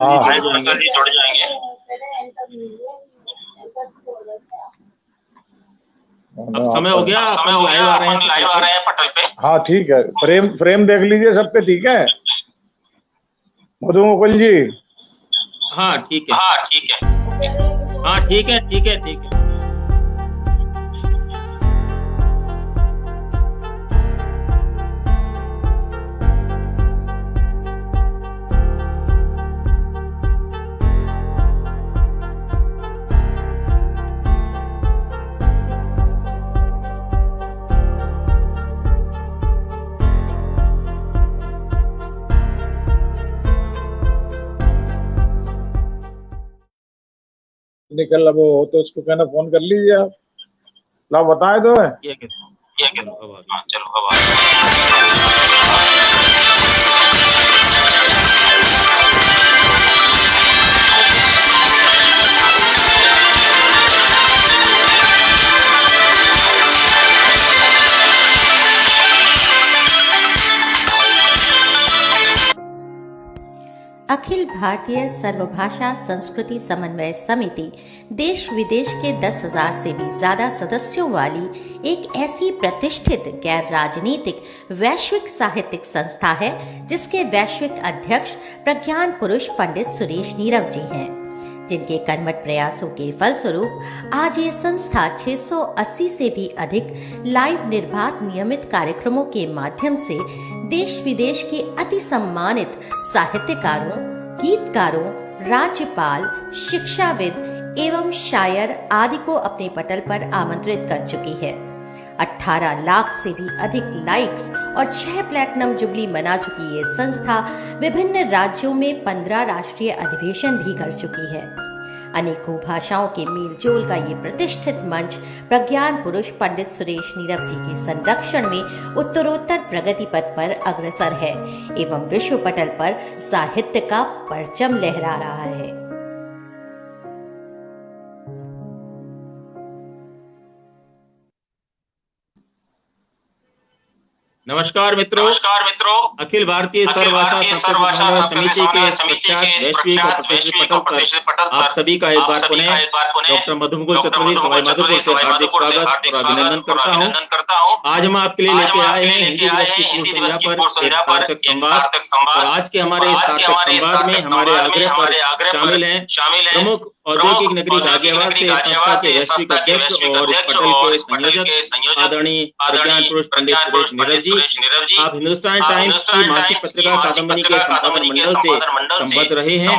हाँ सर जी जुड़ जाएंगे। अब समय हो गया, अपन लाइव आ रहे हैं पटल पे। हाँ ठीक है, फ्रेम फ्रेम देख लीजिए सब पे, ठीक है मधु मुकुल जी। हाँ ठीक है, हाँ ठीक है। हाँ ठीक है, ठीक है, ठीक है। निकल, अब हो तो उसको कहना फोन कर लीजिए आप, ला बताए तो है। ये चलो अब आ गया। चलो अब आ अखिल भारतीय सर्वभाषा संस्कृति समन्वय समिति देश विदेश के 10,000 से भी ज्यादा सदस्यों वाली एक ऐसी प्रतिष्ठित गैर राजनीतिक वैश्विक साहित्यिक संस्था है जिसके वैश्विक अध्यक्ष प्रज्ञान पुरुष पंडित सुरेश नीरव जी हैं, जिनके कर्मठ प्रयासों के फलस्वरूप आज ये संस्था 680 से भी अधिक लाइव निर्बाध नियमित कार्यक्रमों के माध्यम से देश विदेश के अति सम्मानित साहित्यकारों, गीतकारों, राज्यपाल, शिक्षाविद एवं शायर आदि को अपने पटल पर आमंत्रित कर चुकी है। 18 लाख से भी अधिक लाइक्स और 6 प्लैटिनम जुबली मना चुकी ये संस्था विभिन्न राज्यों में 15 राष्ट्रीय अधिवेशन भी कर चुकी है। अनेकों भाषाओं के मेलजोल का ये प्रतिष्ठित मंच प्रज्ञान पुरुष पंडित सुरेश नीरव जी के संरक्षण में उत्तरोत्तर प्रगति पथ पर अग्रसर है एवं विश्व पटल पर साहित्य का परचम लहरा रहा है। नमस्कार मित्रों, अखिल भारतीय सर्वभाषा संस्कृति समन्वय समिति के वैश्विक और प्रतिष्ठित पटल पर आप सभी का एक बार पुनः डॉक्टर मधु मुकुल चतुर्वेदी सवाई माधोपुर से हार्दिक स्वागत और अभिनंदन करता हूँ। आज हम आपके लिए लेके आए हैं हिंदी दिवस की पूर्व संध्या पर एक सार्थक संवाद। और आज के हमारे इस सार्थक संवाद में हमारे आग्रह पर शामिल हैं प्रमुख औद्योगिक नगरी गाजियाबाद से संस्था के वैश्विक अध्यक्ष और इस पटल के संयोजक आदरणीय प्रज्ञान पुरुष पंडित सुरेश नीरव जी। आप हिंदुस्तान टाइम्स की मासिक पत्रिका कादम्बनी के संपादन मंडल से संबद्ध रहे हैं।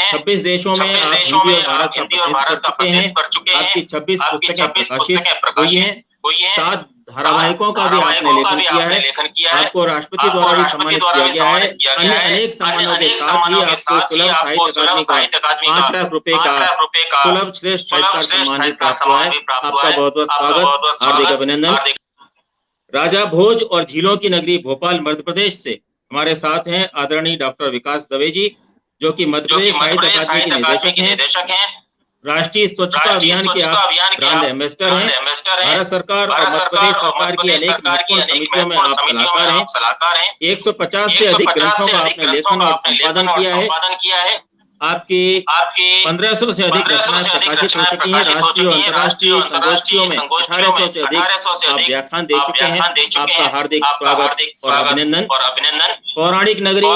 26 देशों में आप हिंदी और भारत का प्रतिनिधित्व कर चुके हैं। आपकी 26 पुस्तकें प्रकाशित हुई हैं। 7 धारावाहिकों का भी आपने लेखन किया है। आपको राष्ट्रपति द्वारा भी सम्मानित किया गया है। अन्य अनेक सम्मानों के साथ ही आपको सुलभ साहित्य अकादमी का 5 लाख रुपए का सुलभ श्रेष्ठ साहित्यकार सम्मान प्राप्त हुआ है। आपका बहुत बहुत स्वागत, हार्दिक अभिनंदन। राजा भोज और झीलों की नगरी भोपाल मध्य प्रदेश से हमारे साथ हैं आदरणीय डॉक्टर विकास दवे जी, जो कि मध्य प्रदेश साहित्य अकादमी के निदेशक हैं। राष्ट्रीय स्वच्छता अभियान के आप ब्रांड एम्बेसडर हैं। भारत सरकार और मध्य प्रदेश सरकार की अनेक महत्वपूर्ण समितियों में आप सलाहकार हैं। 150 से अधिक ग्रंथों का आपने लेखन और संपादन किया है। आपके 1500 से अधिक रचनाएं प्रकाशित हो चुकी हैं। राष्ट्रीय और अंतर्राष्ट्रीय संगोष्ठियों में 1800 से अधिक आप व्याख्यान दे चुके हैं। आपका हार्दिक स्वागत और अभिनंदन। पौराणिक नगरी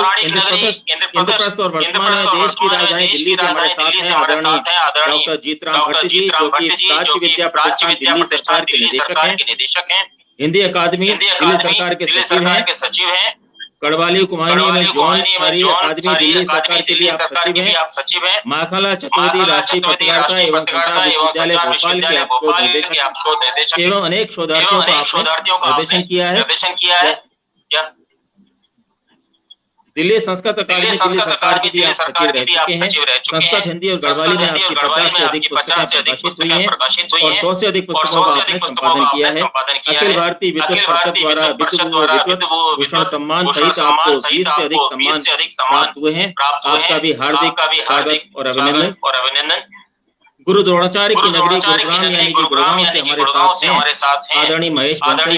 इंद्रप्रस्थ और वर्तमान में देश की राजधानी दिल्ली से हमारे साथ हैं आदरणीय डॉक्टर जीतराम भट्ट जी, जो कि प्राच्य विद्या प्रतिष्ठान दिल्ली सरकार के निदेशक हैं। हिंदी अकादमी दिल्ली सरकार के सचिव हैं। कड़वाली कुमारी में जॉन सारी अकादमी दिल्ली सरकार के लिए आप सचिव हैं। माखला चतुर्वेदी राष्ट्रीय पत्रकारिता एवं संचार विश्वविद्यालय भोपाल के आप शोध निदेशक एवं अनेक शोधार्थियों को आपने निर्देशन किया है। दिल्ली संस्कृत अकादमी दिल्ली सरकार के भी आप सचिव रह चुके हैं। संस्कृत, हिंदी और गढ़वाली में आपकी 50 से अधिक पुस्तकें प्रकाशित हुई हैं और 100 से अधिक पुस्तकों का आपने संपादन किया है। अखिल भारतीय विद्वत परिषद द्वारा विद्वत भूषण सम्मान सहित आपको 20 से अधिक सम्मान प्राप्त हुए हैं। आपका भी हार्दिक स्वागत और अभिनंदन। गुरु द्रोणाचार्य की नगरी गुरुग्राम यानी कि गुड़गांव से हमारे साथ हैं आदरणीय महेश बंसल जी,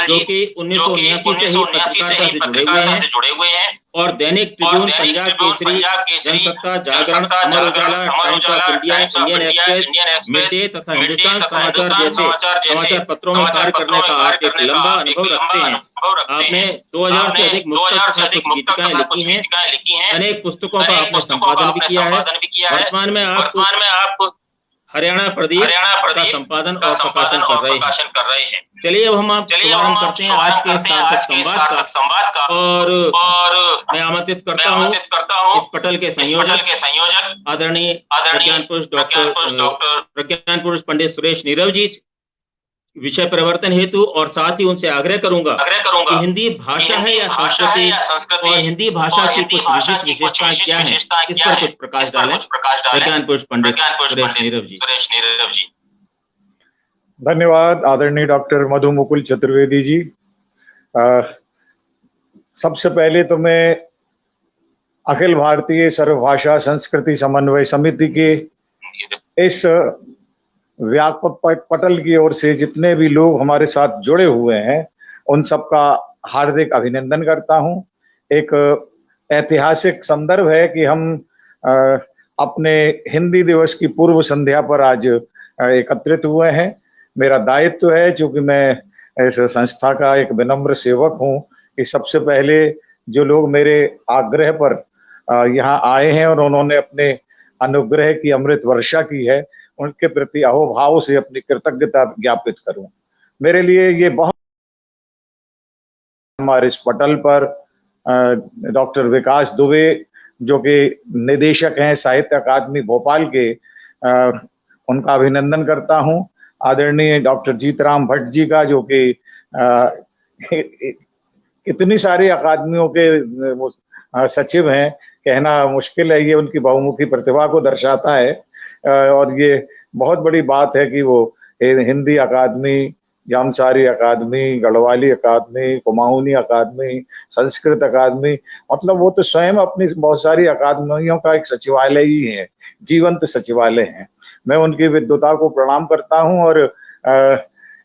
जो कि 1979 से ही पत्रकारिता से जुड़े हुए हैं। और दैनिक Tribune, Punjab Kesari, Jansatta, Jagran, Amar Ujala, times of India, Indian express, mid day तथा हिंदुस्तान समाचार जैसे समाचार पत्रों में कार्य करने का आप एक लंबा अनुभव रखते हैं। आपने 2000 से अधिक मुक्तक तथा कुछ गीतिकाएं लिखी हैं। अनेक पुस्तकों का आपने संपादन भी किया है। वर्तमान में आप हरियाणा प्रदीप का संपादन और प्रकाशन कर रहे हैं। चलिए अब हम आप शुभारंभ करते हैं आज के सार्थक संवाद का और मैं आमंत्रित करता हूँ इस पटल के संयोजक आदरणीय प्रज्ञान पुरुष पंडित सुरेश नीरव जी विषय परिवर्तन हेतु, और साथ ही उनसे आग्रह करूंगा कि हिंदी भाषा है या संस्कृति और हिंदी भाषा की कुछ विशिष्ट विशेषताएं क्या हैं, इस पर कुछ प्रकाश डालें। प्रज्ञान पुरुष पंडित सुरेश नीरव जी। धन्यवाद आदरणीय डॉक्टर मधु मुकुल चतुर्वेदी जी। सबसे पहले तो मैं अखिल भारतीय सर्वभाषा संस्कृति समन्वय समिति के इस व्यापक पटल की ओर से जितने भी लोग हमारे साथ जुड़े हुए हैं उन सबका हार्दिक अभिनंदन करता हूं। एक ऐतिहासिक संदर्भ है कि हम अपने हिंदी दिवस की पूर्व संध्या पर आज एकत्रित हुए हैं। मेरा दायित्व है, चूंकि मैं इस संस्था का एक विनम्र सेवक हूं, कि सबसे पहले जो लोग मेरे आग्रह पर यहाँ आए हैं और उन्होंने अपने अनुग्रह की अमृत वर्षा की है, उनके प्रति अहोभाव से अपनी कृतज्ञता ज्ञापित करूं। मेरे लिए ये बहुत, हमारे इस पटल पर डॉक्टर विकास दुबे जो कि निदेशक हैं साहित्य अकादमी भोपाल के, उनका अभिनंदन करता हूं। आदरणीय डॉक्टर जीतराम भट्ट जी का, जो कि इतनी सारी अकादमियों के सचिव हैं, कहना मुश्किल है, ये उनकी बहुमुखी प्रतिभा को दर्शाता है। और ये बहुत बड़ी बात है कि वो हिंदी अकादमी, जामसारी अकादमी, गढ़वाली अकादमी, कुमाऊनी अकादमी, संस्कृत अकादमी, मतलब वो तो स्वयं अपनी बहुत सारी अकादमियों का एक सचिवालय ही है, जीवंत सचिवालय है। मैं उनकी विद्वता को प्रणाम करता हूं और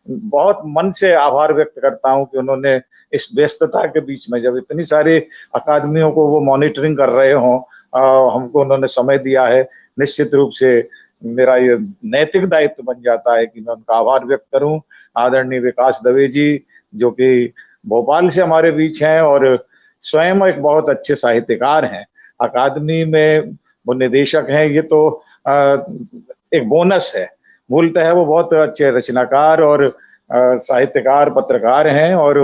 बहुत मन से आभार व्यक्त करता हूं कि उन्होंने इस व्यस्तता के बीच में, जब इतनी सारी अकादमियों को वो मॉनिटरिंग कर रहे हों, हमको उन्होंने समय दिया है। निश्चित रूप से मेरा ये नैतिक दायित्व बन जाता है कि मैं उनका आभार व्यक्त करूं। आदरणीय विकास दुबे जी, जो कि भोपाल से हमारे बीच हैं और स्वयं एक बहुत अच्छे साहित्यकार हैं, अकादमी में वो निदेशक हैं, ये तो एक बोनस है। मूलतः वो बहुत अच्छे रचनाकार और साहित्यकार, पत्रकार हैं और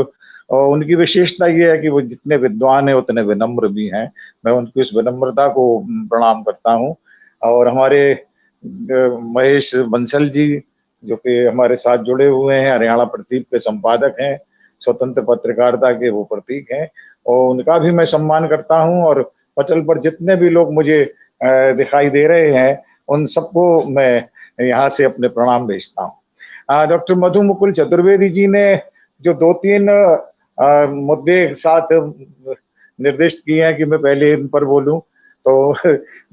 उनकी विशेषता ये है कि वो जितने विद्वान हैं उतने विनम्र भी हैं। मैं उनकी इस विनम्रता को प्रणाम करता हूँ। और हमारे महेश बंसल जी, जो कि हमारे साथ जुड़े हुए हैं, हरियाणा प्रदीप के संपादक हैं, स्वतंत्र पत्रकारिता के वो प्रतीक हैं, और उनका भी मैं सम्मान करता हूं। और पटल पर जितने भी लोग मुझे दिखाई दे रहे हैं उन सबको मैं यहाँ से अपने प्रणाम भेजता हूँ। डॉक्टर मधु मुकुल चतुर्वेदी जी ने जो 2-3 मुद्दे साथ निर्दिष्ट किए हैं कि मैं पहले इन पर बोलूं, तो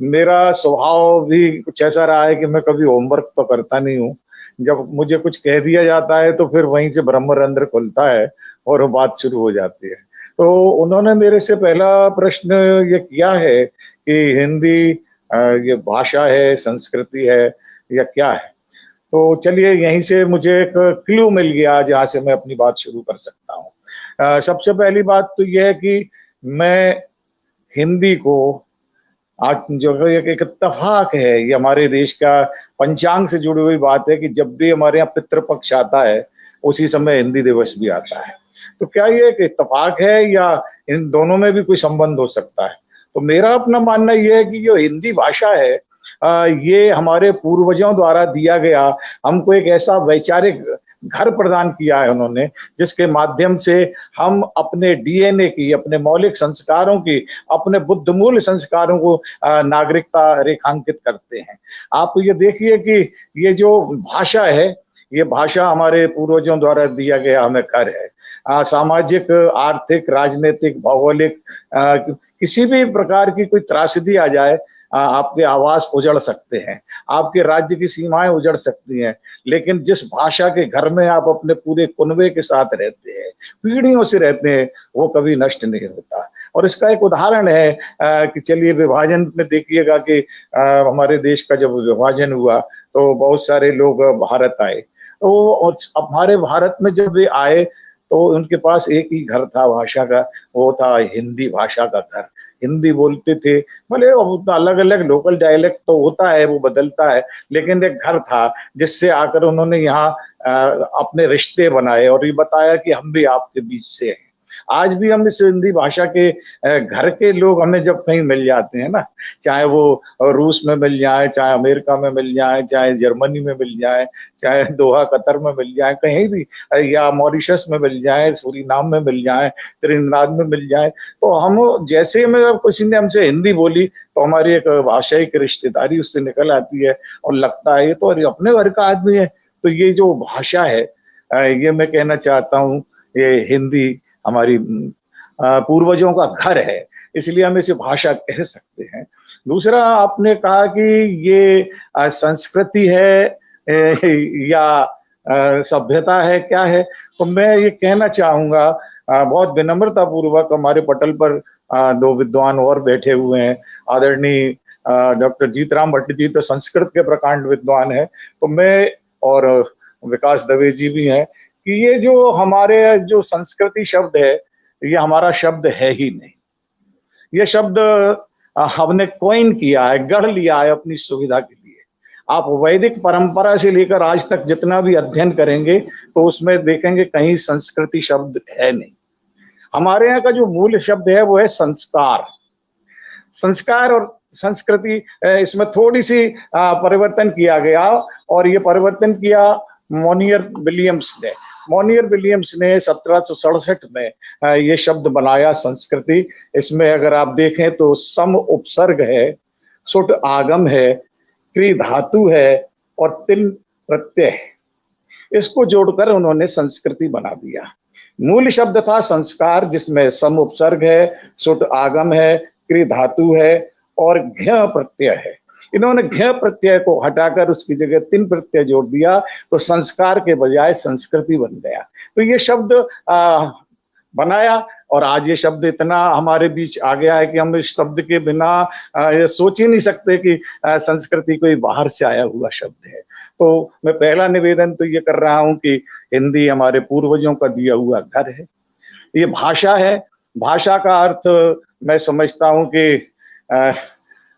मेरा स्वभाव भी कुछ ऐसा रहा है कि मैं कभी होमवर्क तो करता नहीं हूँ। जब मुझे कुछ कह दिया जाता है तो फिर वहीं से ब्रह्मरंध्र खुलता है और वो बात शुरू हो जाती है। तो उन्होंने मेरे से पहला प्रश्न ये किया है कि हिंदी ये भाषा है, संस्कृति है या क्या है। तो चलिए यहीं से मुझे एक क्लू मिल गया जहाँ से मैं अपनी बात शुरू कर सकता हूँ। सबसे पहली बात तो यह है कि मैं हिंदी को आज जो एक इत्तेफाक है, ये हमारे देश का पंचांग से जुड़ी हुई बात है कि जब भी हमारे यहाँ पितृपक्ष आता है उसी समय हिंदी दिवस भी आता है। तो क्या ये एक इत्तेफाक है या इन दोनों में भी कोई संबंध हो सकता है? तो मेरा अपना मानना यह है कि जो हिंदी भाषा है ये हमारे पूर्वजों द्वारा दिया गया, हमको एक ऐसा वैचारिक घर प्रदान किया है उन्होंने, जिसके माध्यम से हम अपने डीएनए की, अपने मौलिक संस्कारों की, अपने बुद्ध मूल संस्कारों को नागरिकता रेखांकित करते हैं। आप ये देखिए कि ये जो भाषा है, ये भाषा हमारे पूर्वजों द्वारा दिया गया हमें कर है। सामाजिक, आर्थिक, राजनीतिक, भौगोलिक किसी भी प्रकार की कोई त्रासदी आ जाए, आपके आवास उजड़ सकते हैं, आपके राज्य की सीमाएं उजड़ सकती हैं, लेकिन जिस भाषा के घर में आप अपने पूरे कुनबे के साथ रहते हैं, पीढ़ियों से रहते हैं, वो कभी नष्ट नहीं होता। और इसका एक उदाहरण है कि चलिए विभाजन में देखिएगा कि हमारे देश का जब विभाजन हुआ तो बहुत सारे लोग भारत आए, तो और हमारे भारत में जब वे आए तो उनके पास एक ही घर था भाषा का, वो था हिंदी भाषा का घर। हिंदी बोलते थे, भले अलग अलग लोकल डायलेक्ट तो होता है, वो बदलता है, लेकिन एक घर था जिससे आकर उन्होंने यहाँ अपने रिश्ते बनाए और ये बताया कि हम भी आपके बीच से हैं। आज भी हम इस हिंदी भाषा के घर के लोग हमें जब कहीं मिल जाते हैं ना, चाहे वो रूस में मिल जाए, चाहे अमेरिका में मिल जाए, चाहे जर्मनी में मिल जाए, चाहे दोहा कतर में मिल जाए, कहीं भी, या मॉरिशस में मिल जाए, सूरीनाम में मिल जाए, त्रिनिदाद में मिल जाए, तो हम जैसे में किसी ने हमसे हिंदी बोली तो हमारी एक भाषाई रिश्तेदारी उससे निकल आती है और लगता है ये तो अपने घर का आदमी है। तो ये जो भाषा है, ये मैं कहना चाहता हूँ, ये हिंदी हमारी पूर्वजों का घर है, इसलिए हम इसे भाषा कह सकते हैं। दूसरा, आपने कहा कि ये संस्कृति है या सभ्यता है, क्या है, तो मैं ये कहना चाहूंगा, बहुत विनम्रता पूर्वक, हमारे पटल पर दो विद्वान और बैठे हुए हैं, आदरणीय डॉक्टर जीतराम भट्ट जी तो संस्कृत के प्रकांड विद्वान है, तो मैं और विकास दवे जी भी हैं, कि ये जो हमारे जो संस्कृति शब्द है, ये हमारा शब्द है ही नहीं। ये शब्द हमने कॉइन किया है, गढ़ लिया है अपनी सुविधा के लिए। आप वैदिक परंपरा से लेकर आज तक जितना भी अध्ययन करेंगे तो उसमें देखेंगे कहीं संस्कृति शब्द है नहीं। हमारे यहाँ का जो मूल शब्द है वो है संस्कार। संस्कार और संस्कृति, इसमें थोड़ी सी परिवर्तन किया गया, और ये परिवर्तन किया मोनियर विलियम्स ने। मोनियर विलियम्स ने 1767 में ये शब्द बनाया संस्कृति। इसमें अगर आप देखें तो सम उपसर्ग है, सुट आगम है, क्रि धातु है और तिन प्रत्यय है, इसको जोड़कर उन्होंने संस्कृति बना दिया। मूल शब्द था संस्कार, जिसमें सम उपसर्ग है, सुट आगम है, क्रि धातु है और घ्य प्रत्यय है। इन्होंने घ्य प्रत्यय को हटाकर उसकी जगह तिन प्रत्यय जोड़ दिया, तो संस्कार के बजाय संस्कृति बन गया। तो ये शब्द बनाया, और आज ये शब्द इतना हमारे बीच आ गया है कि हम इस शब्द के बिना ये सोच ही नहीं सकते कि संस्कृति कोई बाहर से आया हुआ शब्द है। तो मैं पहला निवेदन तो ये कर रहा हूं कि हिंदी हमारे पूर्वजों का दिया हुआ घर है, ये भाषा है। भाषा का अर्थ मैं समझता हूं कि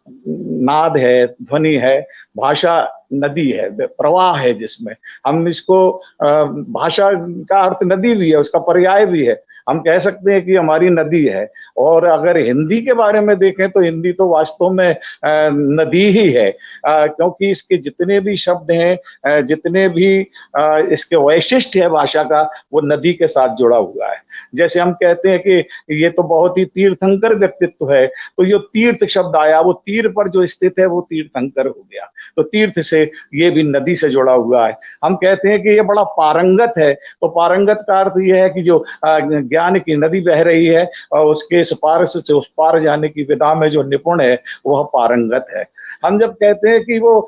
नाद है, ध्वनि है। भाषा नदी है, प्रवाह है, जिसमें हम इसको, भाषा का अर्थ नदी भी है, उसका पर्याय भी है। हम कह सकते हैं कि हमारी नदी है। और अगर हिंदी के बारे में देखें तो हिंदी तो वास्तव में नदी ही है, क्योंकि इसके जितने भी शब्द हैं, जितने भी इसके वैशिष्ट्य है भाषा का, वो नदी के साथ जुड़ा हुआ है। जैसे हम कहते हैं कि ये तो बहुत ही तीर्थंकर व्यक्तित्व है, तो ये तीर्थ शब्द आया, वो तीर पर जो स्थित है वो तीर्थंकर हो गया, तो तीर्थ से ये भी नदी से जुड़ा हुआ है। हम कहते हैं कि ये बड़ा पारंगत है, तो पारंगत का अर्थ ये है कि जो ज्ञान की नदी बह रही है और उसके इस पार से उस पार जाने की विधा में जो निपुण है वह पारंगत है। हम जब कहते हैं कि वो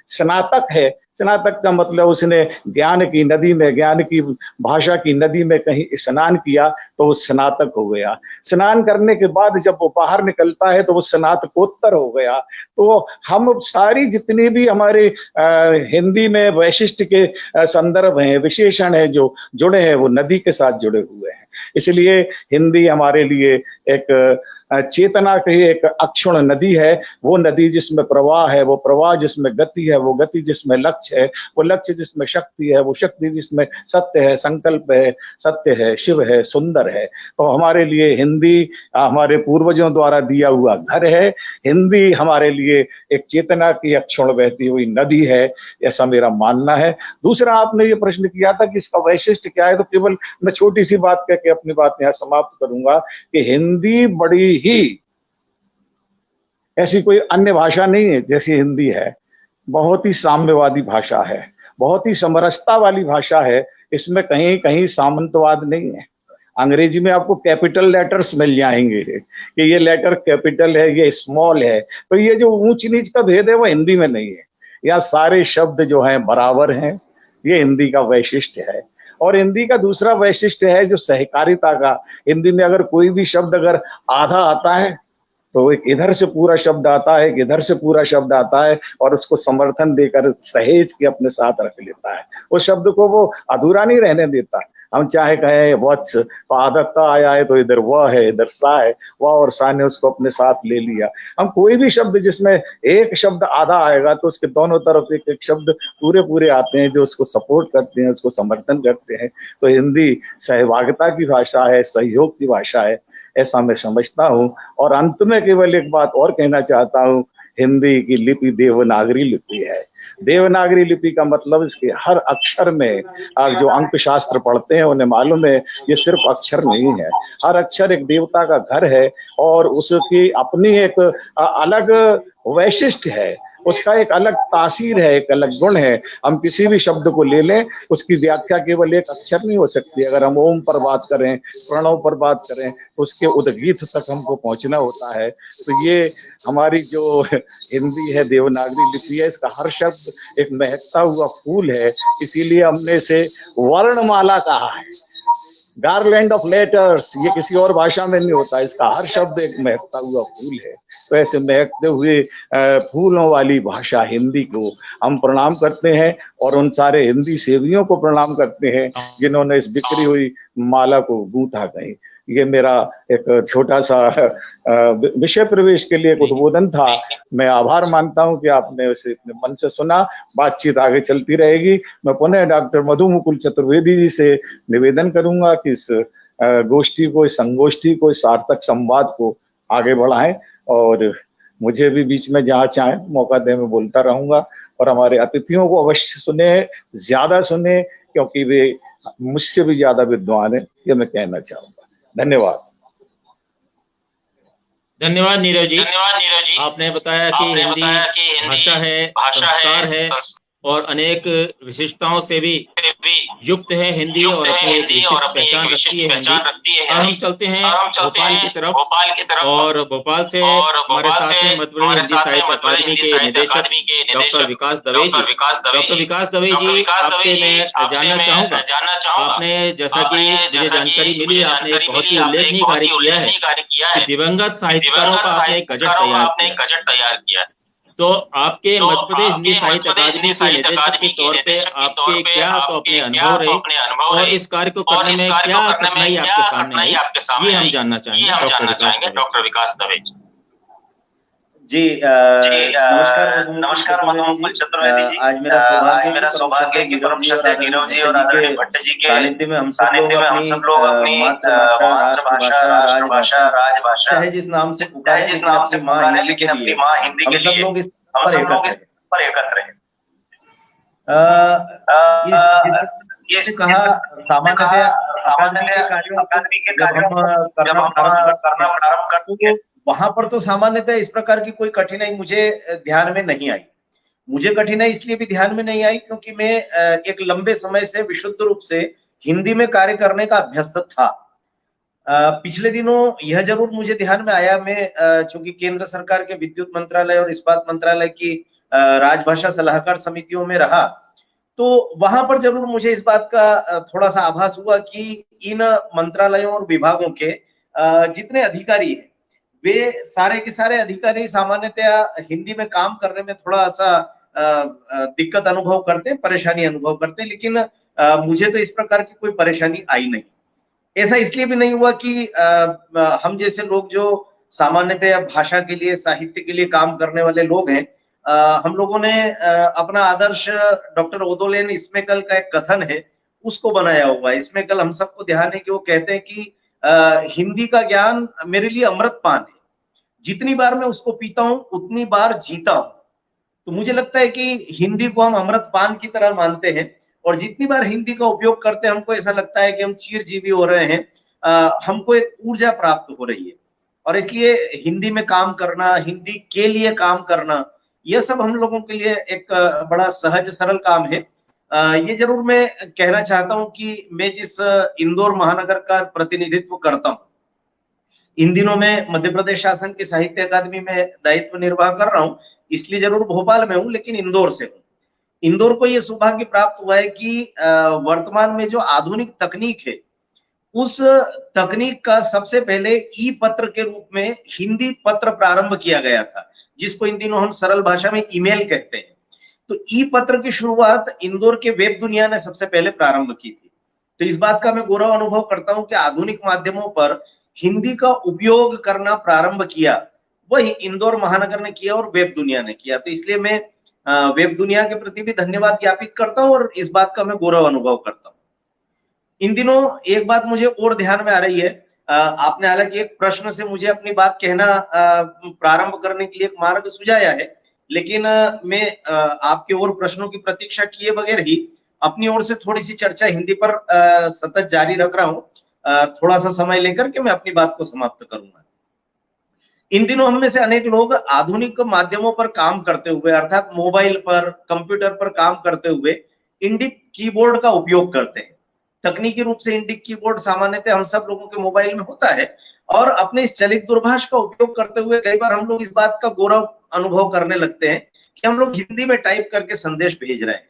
स्नातक है, स्नातक का मतलब उसने ज्ञान की नदी में, ज्ञान की भाषा की नदी में कहीं स्नान किया तो वो स्नातक हो गया। स्नान करने के बाद जब वो बाहर निकलता है तो वो स्नातकोत्तर हो गया। तो हम सारी जितनी भी हमारे हिंदी में वैशिष्ट्य के संदर्भ हैं, विशेषण है जो जुड़े हैं, वो नदी के साथ जुड़े हुए हैं। इसलिए हिंदी हमारे लिए एक चेतना की एक अक्षुण नदी है। वो नदी जिसमें प्रवाह है, वो प्रवाह जिसमें गति है, वो गति जिसमें लक्ष्य है, वो लक्ष्य जिसमें शक्ति है, वो शक्ति जिसमें सत्य है, संकल्प है, सत्य है, शिव है, सुंदर है। तो हमारे लिए हिंदी हमारे पूर्वजों द्वारा दिया हुआ घर है। हिंदी हमारे लिए एक चेतना की अक्षुण बहती हुई नदी है, ऐसा मेरा मानना है। दूसरा, आपने ये प्रश्न किया था कि इसका वैशिष्ट्य क्या है, तो केवल मैं छोटी सी बात कह के अपनी बात यहाँ समाप्त करूंगा कि हिंदी बड़ी ही, ऐसी कोई अन्य भाषा नहीं है जैसी हिंदी है। बहुत ही साम्यवादी भाषा है, बहुत ही समरसता वाली भाषा है। इसमें कहीं कहीं सामंतवाद नहीं है। अंग्रेजी में आपको कैपिटल लेटर्स मिल जाएंगे कि ये लेटर कैपिटल है, ये स्मॉल है। तो ये जो ऊंच नीच का भेद है वो हिंदी में नहीं है। यहाँ सारे शब्द जो हैं बराबर हैं। ये हिंदी का वैशिष्ट्य है। और हिंदी का दूसरा वैशिष्ट्य है जो सहकारिता का। हिंदी में अगर कोई भी शब्द अगर आधा आता है तो एक इधर से पूरा शब्द आता है, एक इधर से पूरा शब्द आता है, और उसको समर्थन देकर सहेज के अपने साथ रख लेता है। उस शब्द को वो अधूरा नहीं रहने देता। हम चाहे कहें वत्स, तो आदत्ता आया है तो इधर वह है, इधर सा है, वह और सा ने उसको अपने साथ ले लिया। हम कोई भी शब्द जिसमें एक शब्द आधा आएगा तो उसके दोनों तरफ एक एक शब्द पूरे पूरे आते हैं जो उसको सपोर्ट करते हैं, उसको समर्थन करते हैं। तो हिंदी सहभागिता की भाषा है, सहयोग की भाषा है, ऐसा मैं समझता हूँ। और अंत में केवल एक बात और कहना चाहता हूँ, हिंदी की लिपि देवनागरी लिपि है। देवनागरी लिपि का मतलब इसके हर अक्षर में, जो अंक शास्त्र पढ़ते हैं उन्हें मालूम है, ये सिर्फ अक्षर नहीं है। हर अक्षर एक देवता का घर है और उसकी अपनी एक अलग वैशिष्ट्य है, उसका एक अलग तासीर है, एक अलग गुण है। हम किसी भी शब्द को ले लें, उसकी व्याख्या केवल एक अक्षर नहीं हो सकती। अगर हम ओम पर बात करें, प्रणव पर बात करें, उसके उद्गीत तक हमको पहुंचना होता है। तो ये हमारी जो हिंदी है, देवनागरी लिपि है, इसका हर शब्द एक महकता हुआ फूल है। इसीलिए हमने इसे वर्णमाला कहा है, गार्लैंड ऑफ लेटर्स। ये किसी और भाषा में नहीं होता, इसका हर शब्द एक महकता हुआ फूल है। तो ऐसे महकते हुए फूलों वाली भाषा हिंदी को हम प्रणाम करते हैं और उन सारे हिंदी सेवियों को प्रणाम करते हैं जिन्होंने इस बिखरी हुई माला को गूंथा कहीं। ये मेरा एक छोटा सा विषय प्रवेश के लिए एक उद्बोधन था। मैं आभार मानता हूं कि आपने उसे इतने मन से सुना। बातचीत आगे चलती रहेगी। मैं पुनः डॉक्टर मधु मुकुल चतुर्वेदी जी से निवेदन करूंगा कि इस गोष्ठी को, इस संगोष्ठी को, इस सार्थक संवाद को आगे बढ़ाएं और मुझे भी बीच में जहाँ चाहे मौका दे, मैं बोलता रहूंगा। और हमारे अतिथियों को अवश्य सुने, ज्यादा सुने, क्योंकि वे मुझसे भी ज्यादा विद्वान है, ये मैं कहना चाहूंगा। धन्यवाद। धन्यवाद नीरव जी। आपने बताया कि हिंदी भाषा है, संस्कार है और अनेक विशिष्टताओं से भी युक्त है हिंदी और अपनी एक विशिष्ट पहचान रखती है हिंदी। अब हम चलते हैं भोपाल की तरफ और भोपाल से हमारे साथ हैं मध्य प्रदेश हिंदी साहित्य अकादमी के निदेशक डॉक्टर विकास दवे जी। डॉक्टर विकास दवे जी, आपसे मैं जानना चाहूंगा, आपने जैसा कि मुझे जानकारी मिली, आपने एक बहुत ही उल्लेखनीय कार्य किया है कि दिवंगत साहित्यकारों का आपने एक गजट तैयार किया है। तो आपके मध्य प्रदेश हिंदी साहित्य अकादमी के निदेशक के तौर पे आपके क्या तो अपने अनुभव रहे और इस कार्य को करने में क्या कठिनाई आपके सामने आई, ये हम जानना चाहेंगे डॉक्टर विकास दवे जी। नमस्कार मधु मुकुल चतुर्वेदी जी। आज मेरा सौभाग्य है कि परम श्रद्धेय नीरव जी और आदरणीय भट्ट जी के सानिध्य में हम सब लोग अपनी मातृभाषा, राष्ट्रभाषा, राजभाषा, चाहे जिस नाम से पुकारे, लेकिन अपनी माँ हिंदी के लिए हम सब लोग इस पर एकत्र हैं। इस कहा सामान्यतः अकादमी के कार्यों जब हम करना प्रारंभ करते हैं, वहां पर तो सामान्यतः इस प्रकार की कोई कठिनाई मुझे ध्यान में नहीं आई। मुझे कठिनाई इसलिए भी ध्यान में नहीं आई क्योंकि मैं एक लंबे समय से विशुद्ध रूप से हिंदी में कार्य करने का अभ्यस्त था। पिछले दिनों यह जरूर मुझे ध्यान में आया, मैं चूंकि केंद्र सरकार के विद्युत मंत्रालय और इस्पात मंत्रालय की राजभाषा सलाहकार समितियों में रहा, तो वहां पर जरूर मुझे इस बात का थोड़ा सा आभास हुआ कि इन मंत्रालयों और विभागों के जितने अधिकारी हैं, वे सारे के सारे अधिकारी सामान्यतया हिंदी में काम करने में थोड़ा सा दिक्कत अनुभव करते हैं, परेशानी अनुभव करते हैं, लेकिन मुझे तो इस प्रकार की कोई परेशानी आई नहीं। ऐसा इसलिए भी नहीं हुआ कि हम जैसे लोग जो सामान्यतया भाषा के लिए, साहित्य के लिए काम करने वाले लोग हैं, हम लोगों ने अपना आदर्श डॉक्टर ओदोलेन इस्मेकल का एक कथन है उसको बनाया हुआ है। इस्मेकल, हम सबको ध्यान है कि वो कहते हैं कि हिंदी का ज्ञान मेरे लिए अमृत पान है, जितनी बार मैं उसको पीता हूं उतनी बार जीता हूं। तो मुझे लगता है कि हिंदी को हम अमृत पान की तरह मानते हैं और जितनी बार हिंदी का उपयोग करते हैं हमको ऐसा लगता है कि हम चिरजीवी हो रहे हैं, हमको एक ऊर्जा प्राप्त हो रही है। और इसलिए हिंदी में काम करना, हिंदी के लिए काम करना, यह सब हम लोगों के लिए एक बड़ा सहज सरल काम है। ये जरूर मैं कहना चाहता हूं कि मैं जिस इंदौर महानगर का प्रतिनिधित्व करता हूं, इन दिनों में मध्य प्रदेश शासन की साहित्य अकादमी में दायित्व निर्वाह कर रहा हूं, इसलिए जरूर भोपाल में हूं, लेकिन इंदौर से हूं। इंदौर को ये सौभाग्य प्राप्त हुआ है कि वर्तमान में जो आधुनिक तकनीक है, उस तकनीक का सबसे पहले ई पत्र के रूप में हिंदी पत्र प्रारंभ किया गया था, जिसको इन दिनों हम सरल भाषा में ईमेल कहते हैं। तो ई पत्र की शुरुआत इंदौर के वेब दुनिया ने सबसे पहले प्रारंभ की थी। तो इस बात का मैं गौरव अनुभव करता हूं कि आधुनिक माध्यमों पर हिंदी का उपयोग करना प्रारंभ किया, वही इंदौर महानगर ने किया और वेब दुनिया ने किया। तो इसलिए मैं वेब दुनिया के प्रति भी धन्यवाद ज्ञापित करता हूं और इस बात का मैं गौरव अनुभव करता हूं। इन दिनों एक बात मुझे और ध्यान में आ रही है, आपने हालांकि एक प्रश्न से मुझे अपनी बात कहना प्रारंभ करने के लिए एक मार्ग सुझाया है, लेकिन मैं आपके और प्रश्नों की प्रतीक्षा किए बगैर ही अपनी ओर से थोड़ी सी चर्चा हिंदी पर सतत जारी रख रहा हूं, थोड़ा सा समय लेकर के मैं अपनी बात को समाप्त करूंगा। इन दिनों हम में से अनेक लोग आधुनिक माध्यमों पर काम करते हुए, अर्थात मोबाइल पर, कंप्यूटर पर काम करते हुए इंडिक कीबोर्ड का उपयोग करते हैं। तकनीकी रूप से इंडिक कीबोर्ड सामान्यतः हम सब लोगों के मोबाइल में होता है, और अपने इस चलित दूरभाष का उपयोग करते हुए कई बार हम लोग इस बात का गौरव अनुभव करने लगते हैं कि हम लोग हिंदी में टाइप करके संदेश भेज रहे हैं।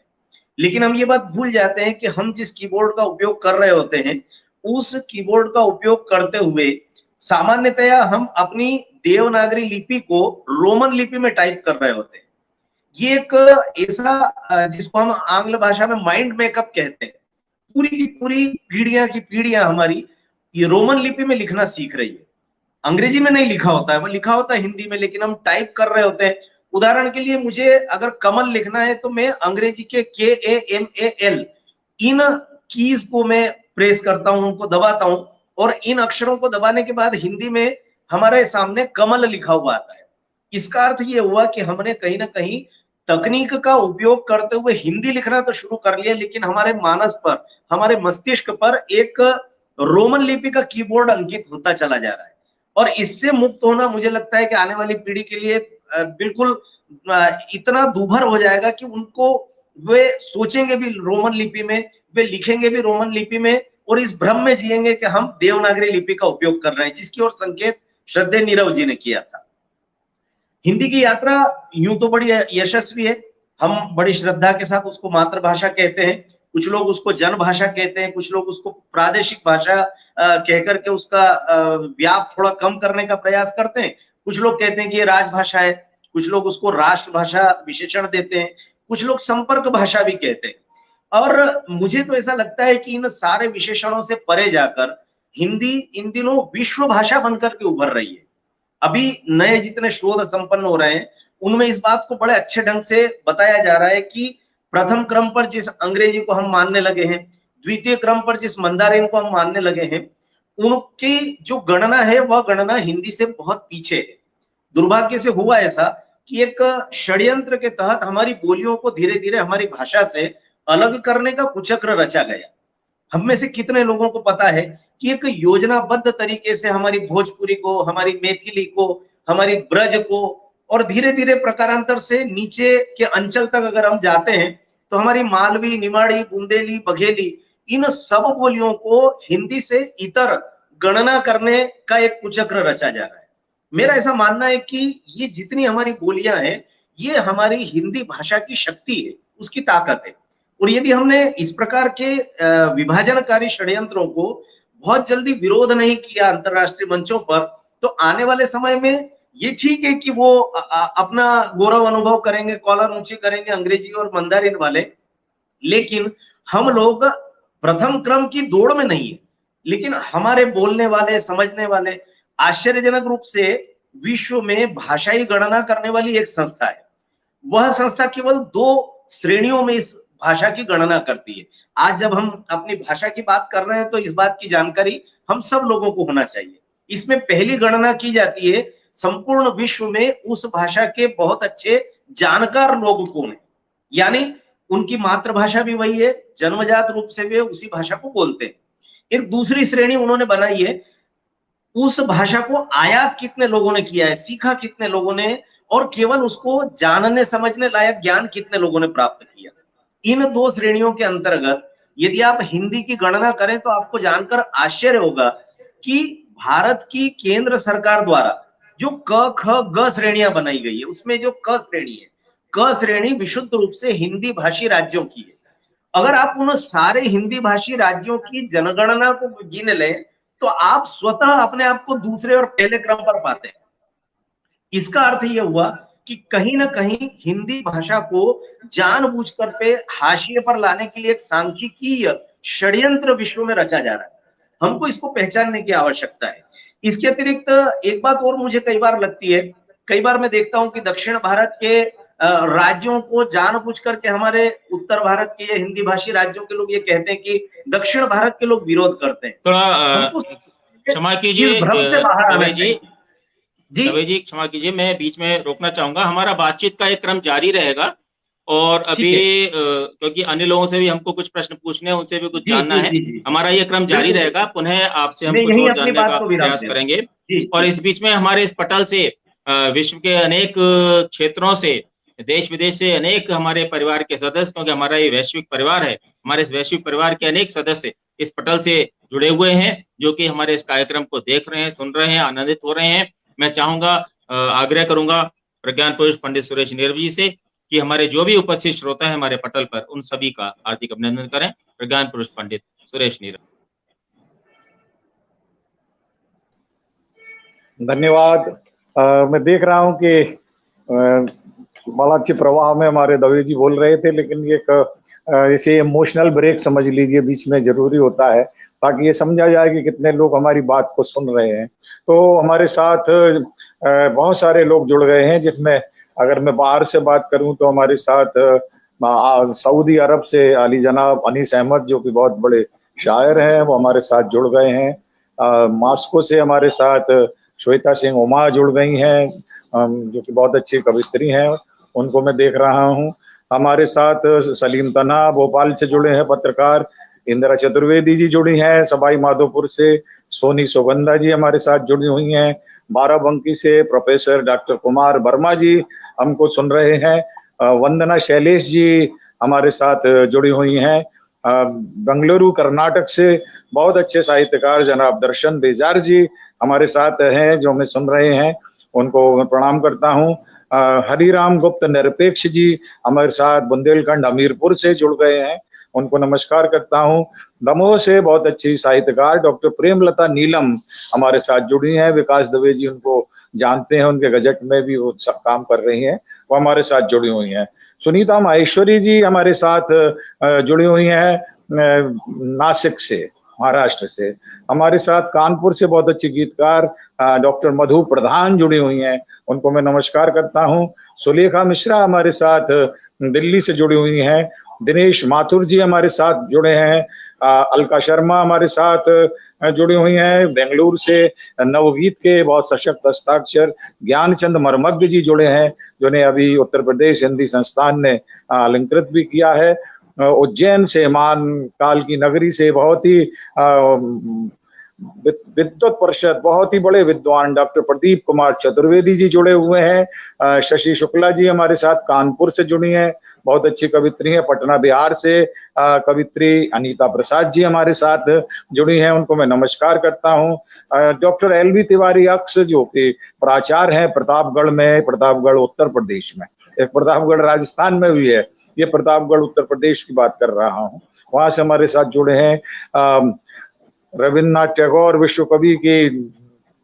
लेकिन हम ये बात भूल जाते हैं कि हम जिस कीबोर्ड का उपयोग कर रहे होते हैं, उस कीबोर्ड का उपयोग करते हुए सामान्यतया हम अपनी देवनागरी लिपि को रोमन लिपि में टाइप कर रहे होते हैं। ये एक ऐसा जिसको हम आंग्ल भाषा में माइंड मेकअप कहते हैं, पूरी की पूरी पीढ़ियां की पीढ़ियां हमारी ये रोमन लिपि में लिखना सीख रही है। अंग्रेजी में नहीं लिखा होता है, वो लिखा होता है हिंदी में, लेकिन हम टाइप कर रहे होते हैं। उदाहरण के लिए मुझे अगर कमल लिखना है तो मैं अंग्रेजी के KAMAL इन कीज को मैं प्रेस करता हूं, उनको दबाता हूं, और इन अक्षरों को दबाने के बाद हिंदी में हमारे सामने कमल लिखा हुआ आता है। इसका अर्थ ये हुआ कि हमने कहीं ना कहीं तकनीक का उपयोग करते हुए हिंदी लिखना तो शुरू कर लिया, लेकिन हमारे मानस पर, हमारे मस्तिष्क पर एक रोमन लिपि का कीबोर्ड अंकित होता चला जा रहा है। और इससे मुक्त होना मुझे लगता है कि आने वाली पीढ़ी के लिए बिल्कुल इतना दूभर हो जाएगा कि उनको, वे सोचेंगे भी रोमन लिपि में, वे लिखेंगे भी रोमन लिपि में, और इस भ्रम में जिएंगे कि हम देवनागरी लिपि का उपयोग कर रहे हैं, जिसकी ओर संकेत श्रद्धेय नीरव जी ने किया था। हिंदी की यात्रा यूं तो बड़ी यशस्वी है, हम बड़ी श्रद्धा के साथ उसको मातृभाषा कहते हैं, कुछ लोग उसको जन भाषा कहते हैं, कुछ लोग उसको प्रादेशिक भाषा कहकर के उसका व्याप थोड़ा कम करने का प्रयास करते हैं, कुछ लोग कहते हैं कि ये राजभाषा है, कुछ लोग उसको राष्ट्रभाषा विशेषण देते हैं, कुछ लोग संपर्क भाषा भी कहते हैं। और मुझे तो ऐसा लगता है कि इन सारे विशेषणों से परे जाकर हिंदी इन दिनों विश्व भाषा बनकर के उभर रही है। अभी नए जितने शोध संपन्न हो रहे हैं, उनमें इस बात को बड़े अच्छे ढंग से बताया जा रहा है कि प्रथम क्रम पर जिस अंग्रेजी को हम मानने लगे हैं, द्वितीय क्रम पर जिस मंदारिन को हम मानने लगे हैं, उनकी जो गणना है वह गणना हिंदी से बहुत पीछे है। दुर्भाग्य से हुआ ऐसा कि एक षड्यंत्र के तहत हमारी बोलियों को धीरे धीरे हमारी भाषा से अलग करने का कुचक्र रचा गया। हम में से कितने लोगों को पता है कि एक योजनाबद्ध तरीके से हमारी भोजपुरी को, हमारी मैथिली को, हमारी ब्रज को, और धीरे धीरे प्रकारांतर से नीचे के अंचल तक अगर हम जाते हैं तो हमारी मालवी, निमाड़ी, बुंदेली, बघेली, इन सब बोलियों को हिंदी से इतर गणना करने का एक कुचक्र रचा जा रहा है। मेरा ऐसा मानना है कि ये जितनी हमारी बोलियां हैं, ये हमारी हिंदी भाषा की शक्ति है, उसकी ताकत है। और यदि हमने इस प्रकार के विभाजनकारी षड्यंत्रों को बहुत जल्दी विरोध नहीं किया अंतरराष्ट्रीय मंचों पर, तो आने वाले समय में ये ठीक है कि वो अपना गौरव अनुभव करेंगे, कॉलर ऊंची करेंगे अंग्रेजी और मंदारिन वाले, लेकिन हम लोग प्रथम क्रम की दौड़ में नहीं है। लेकिन हमारे बोलने वाले, समझने वाले आश्चर्यजनक रूप से विश्व में भाषाई गणना करने वाली एक संस्था है। वह संस्था केवल 2 श्रेणियों में इस भाषा की गणना करती है। आज जब हम अपनी भाषा की बात कर रहे हैं तो इस बात की जानकारी हम सब लोगों को होना चाहिए। इसमें पहली गणना की जाती है संपूर्ण विश्व में उस भाषा के बहुत अच्छे जानकार लोग कौन है, यानी उनकी मातृभाषा भी वही है, जन्मजात रूप से वे उसी भाषा को बोलते हैं। एक दूसरी श्रेणी उन्होंने बनाई है, उस भाषा को आयात कितने लोगों ने किया है, सीखा कितने लोगों ने, और केवल उसको जानने समझने लायक ज्ञान कितने लोगों ने प्राप्त किया। इन 2 श्रेणियों के अंतर्गत यदि आप हिंदी की गणना करें तो आपको जानकर आश्चर्य होगा कि भारत की केंद्र सरकार द्वारा जो क ख ग श्रेणियां बनाई गई है, उसमें जो क श्रेणी है, क श्रेणी विशुद्ध रूप से हिंदी भाषी राज्यों की है। अगर आप उन सारे हिंदी भाषी राज्यों की जनगणना को गिन लें तो आप स्वतः अपने आप को दूसरे और पहले क्रम पर पाते हैं। इसका अर्थ यह हुआ कि कहीं ना कहीं हिंदी भाषा को जानबूझकर पे हाशिए पर लाने के लिए एक सांख्यिकीय षड्यंत्र विश्व में रचा जा रहा है। हमको इसको पहचानने की आवश्यकता है। इसके अतिरिक्त एक बात और मुझे कई बार लगती है, कई बार मैं देखता हूं कि दक्षिण भारत के राज्यों को जानबूझ करके हमारे उत्तर भारत के हिंदी भाषी राज्यों के लोग ये कहते हैं कि दक्षिण भारत के लोग विरोध करते हैं। थोड़ा क्षमा कीजिए दवे जी, क्षमा कीजिए, मैं बीच में रोकना चाहूंगा। हमारा बातचीत का एक क्रम जारी रहेगा और अभी क्योंकि अन्य लोगों से भी हमको कुछ प्रश्न पूछने हैं, उनसे भी कुछ जानना है। हमारा ये क्रम जारी रहेगा, पुनः आपसे हम कुछ और जानने का प्रयास करेंगे। और इस बीच में हमारे इस पटल से विश्व के अनेक क्षेत्रों से, देश विदेश से अनेक हमारे परिवार के सदस्य, क्योंकि हमारा ये वैश्विक परिवार है, हमारे इस वैश्विक परिवार के अनेक सदस्य इस पटल से जुड़े हुए हैं, जो कि हमारे इस कार्यक्रम को देख रहे हैं, सुन रहे हैं, आनंदित हो रहे हैं। मैं चाहूंगा, आग्रह करूंगा प्रज्ञान पुरुष पंडित सुरेश नीरव जी से कि हमारे जो भी उपस्थित श्रोता है हमारे पटल पर, उन सभी का हार्दिक अभिनंदन करें। प्रज्ञान पुरुष पंडित सुरेश नीरव। धन्यवाद। मैं देख रहा हूं कि बड़ा अच्छे प्रवाह में हमारे दवे जी बोल रहे थे, लेकिन ये इसे इमोशनल ब्रेक समझ लीजिए, बीच में जरूरी होता है ताकि ये समझा जाए कि कितने लोग हमारी बात को सुन रहे हैं। तो हमारे साथ बहुत सारे लोग जुड़ गए हैं, जिसमें अगर मैं बाहर से बात करूं तो हमारे साथ सऊदी अरब से अली जनाब अनीस अहमद, जो कि बहुत बड़े शायर हैं, वो हमारे साथ जुड़ गए हैं। मास्को से हमारे साथ श्वेता सिंह उमा जुड़ गई हैं, जो कि बहुत अच्छी कवित्री हैं, उनको मैं देख रहा हूं। हमारे साथ सलीम तना भोपाल से जुड़े हैं, पत्रकार इंदिरा चतुर्वेदी जी जुड़ी हैं, सवाई माधोपुर से सोनी सुगंधा जी हमारे साथ जुड़ी हुई हैं, बाराबंकी से प्रोफेसर डॉक्टर कुमार वर्मा जी हमको सुन रहे हैं, वंदना शैलेश जी हमारे साथ जुड़ी हुई हैं, बेंगलुरु कर्नाटक से बहुत अच्छे साहित्यकार जनाब दर्शन बेजार जी हमारे साथ हैं, जो हमें सुन रहे हैं, उनको मैं प्रणाम करता हूं। हरिराम गुप्त निरपेक्ष जी हमारे साथ बुंदेलखंड हमीरपुर से जुड़ गए हैं, उनको नमस्कार करता हूं। दमोह से बहुत अच्छी साहित्यकार डॉक्टर प्रेमलता नीलम हमारे साथ जुड़ी हैं, विकास दवे जी उनको जानते हैं, उनके गजट में भी वो सब काम कर रही हैं, वो हमारे साथ जुड़ी हुई हैं। सुनीता माहेश्वरी जी हमारे साथ जुड़ी हुई हैं नासिक से, महाराष्ट्र से। हमारे साथ कानपुर से बहुत अच्छी गीतकार डॉक्टर मधु प्रधान जुड़ी हुई हैं, उनको मैं नमस्कार करता हूं। सुलेखा मिश्रा हमारे साथ दिल्ली से जुड़ी हुई हैं, दिनेश माथुर जी हमारे साथ जुड़े हैं, अलका शर्मा हमारे साथ जुड़ी हुई हैं, बेंगलुरु से नवगीत के बहुत सशक्त हस्ताक्षर ज्ञानचंद मरमग्ग जी जुड़े हैं, जिन्हें अभी उत्तर प्रदेश हिंदी संस्थान ने अलंकृत भी किया है। उज्जैन से मान काल की नगरी से बहुत ही विद्वत परिषद, बहुत ही बड़े विद्वान डॉक्टर प्रदीप कुमार चतुर्वेदी जी जुड़े हुए हैं। शशि शुक्ला जी हमारे साथ कानपुर से जुड़ी हैं, बहुत अच्छी कवित्री हैं। पटना बिहार से कवित्री अनीता प्रसाद जी हमारे साथ जुड़ी हैं, उनको मैं नमस्कार करता हूं। डॉक्टर एलवी तिवारी अक्स, जो कि प्राचार्य हैं प्रतापगढ़ में, प्रतापगढ़ उत्तर प्रदेश में, एक प्रतापगढ़ राजस्थान में हुई है, ये प्रतापगढ़ उत्तर प्रदेश की बात कर रहा हूँ, वहां से हमारे साथ जुड़े हैं। रविन्द्रनाथ टैगोर विश्व कवि की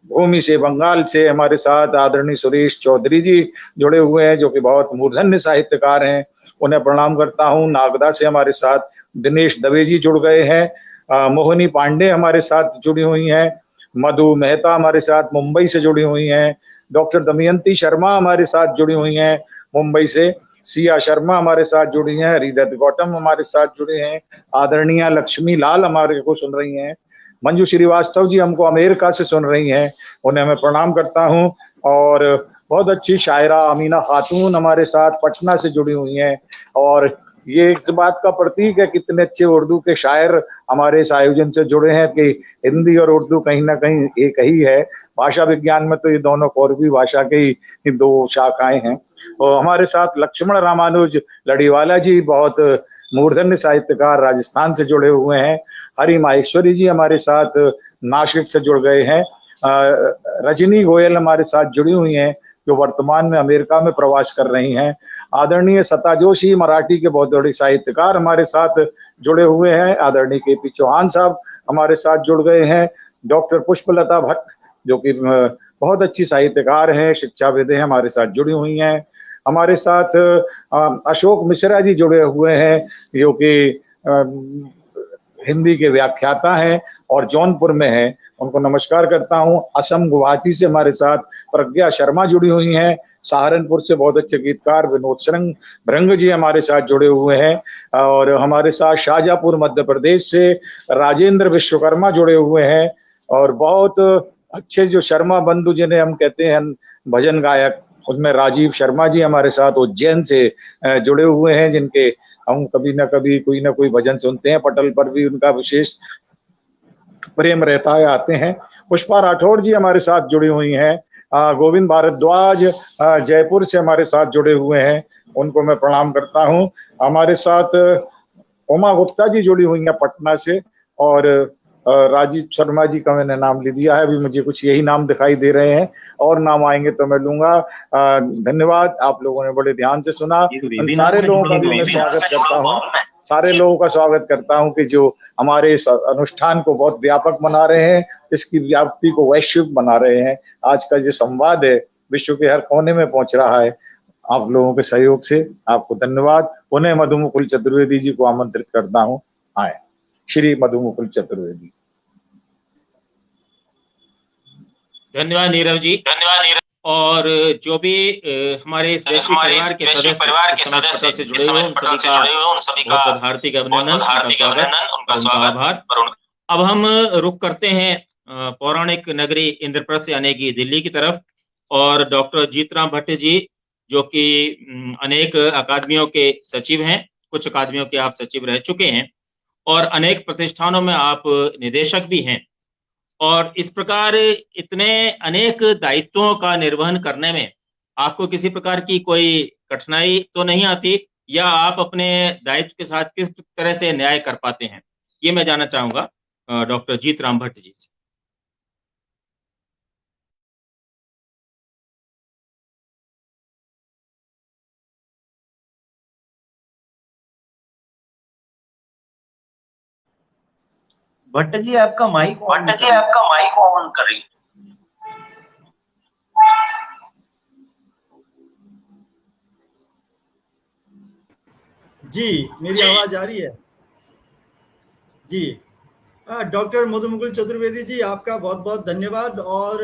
भूमि से, बंगाल से हमारे साथ आदरणीय सुरेश चौधरी जी जुड़े हुए हैं, जो कि बहुत मूर्धन्य साहित्यकार हैं, उन्हें प्रणाम करता हूं। नागदा से हमारे साथ दिनेश दवे जी जुड़ गए हैं। मोहिनी पांडे हमारे साथ जुड़ी हुई हैं। मधु मेहता हमारे साथ मुंबई से जुड़ी हुई हैं। डॉक्टर दमयंती शर्मा हमारे साथ जुड़ी हुई हैं मुंबई से। सिया शर्मा हमारे साथ जुड़ी हैं। हरिदत्त गौतम हमारे साथ जुड़े हैं। आदरणीय लक्ष्मी लाल हमारे को सुन रही हैं। मंजू श्रीवास्तव जी हमको अमेरिका से सुन रही हैं, उन्हें मैं प्रणाम करता हूं। और बहुत अच्छी शायरा अमीना खातून हमारे साथ पटना से जुड़ी हुई हैं, और ये इस बात का प्रतीक है कितने अच्छे उर्दू के शायर हमारे इस आयोजन से जुड़े हैं कि हिंदी और उर्दू कहीं ना कहीं एक ही है। भाषा विज्ञान में तो ये दोनों कौरवी भाषा के ही दो शाखाएं हैं। और हमारे साथ लक्ष्मण रामानुज लड़ीवाला जी बहुत मूर्धन्य साहित्यकार राजस्थान से जुड़े हुए हैं। हरि माहेश्वरी जी हमारे साथ नासिक से जुड़ गए हैं। रजनी गोयल हमारे साथ जुड़ी हुई हैं, जो वर्तमान में अमेरिका में प्रवास कर रही हैं। आदरणीय सता जोशी मराठी के बहुत बड़े साहित्यकार हमारे साथ जुड़े हुए हैं। आदरणीय केपी चौहान साहब हमारे साथ जुड़ गए हैं। डॉक्टर पुष्पलता भट्ट जो कि बहुत अच्छी साहित्यकार हैं, शिक्षाविद हैं, हमारे साथ जुड़ी हुई हैं। हमारे साथ अशोक मिश्रा जी जुड़े हुए हैं, जो कि हिंदी के व्याख्याता हैं और जौनपुर में हैं, उनको नमस्कार करता हूं। असम गुवाहाटी से हमारे साथ प्रज्ञा शर्मा जुड़ी हुई हैं। सहारनपुर से बहुत अच्छे गीतकार विनोद भृंग जी हमारे साथ जुड़े हुए हैं। और हमारे साथ शाहजहांपुर मध्य प्रदेश से राजेंद्र विश्वकर्मा जुड़े हुए हैं। और बहुत अच्छे जो शर्मा बंधु जिन्हें हम कहते हैं भजन गायक, उसमें राजीव शर्मा जी हमारे साथ उज्जैन से जुड़े हुए हैं, जिनके हम कभी ना कभी कोई ना कोई भजन सुनते हैं। पटल पर भी उनका विशेष प्रेम रहता है, आते हैं। पुष्पा राठौर जी हमारे साथ जुड़ी हुई हैं। गोविंद भारद्वाज जयपुर से हमारे साथ जुड़े हुए हैं, उनको मैं प्रणाम करता हूं। हमारे साथ उमा गुप्ता जी जुड़ी हुई हैं पटना से। और राजीव शर्मा जी का मैंने नाम ले दिया है, अभी मुझे कुछ यही नाम दिखाई दे रहे हैं, और नाम आएंगे तो मैं लूंगा। धन्यवाद, आप लोगों ने बड़े ध्यान से सुना। सारे लोगों का भी मैं स्वागत करता हूँ, सारे लोगों का स्वागत करता हूँ कि जो हमारे इस अनुष्ठान को बहुत व्यापक बना रहे हैं, इसकी व्याप्ति को वैश्विक बना रहे हैं। आज का जो संवाद है विश्व के हर कोने में पहुंच रहा है, आप लोगों के सहयोग से। आपको धन्यवाद। पुनः मधुमुकुल चतुर्वेदी जी को आमंत्रित करता हूँ, आए। श्री मधुमुकुल चतुर्वेदी। धन्यवाद नीरव जी। और जो भी हमारे इस वैश्विक परिवार के सदस्य से जुड़े हुए उन सभी का बहुत हार्दिक अभिनंदन, उनका स्वागत, आभार। अब हम रुख करते हैं पौराणिक नगरी इंद्रप्रस्थ से यानी कि दिल्ली की तरफ। और डॉक्टर जीतराम भट्ट जी जो कि अनेक अकादमियों के सचिव हैं, कुछ अकादमियों के आप सचिव रह चुके हैं और अनेक प्रतिष्ठानों में आप निदेशक भी हैं। और इस प्रकार इतने अनेक दायित्वों का निर्वहन करने में आपको किसी प्रकार की कोई कठिनाई तो नहीं आती, या आप अपने दायित्व के साथ किस तरह से न्याय कर पाते हैं, ये मैं जानना चाहूंगा डॉक्टर जीतराम भट्ट जी से। भट्ट जी आपका माइक ऑन करिए। जी, मेरी आवाज आ रही है? जी, डॉक्टर मधुमुकुल चतुर्वेदी जी, आपका बहुत बहुत धन्यवाद। और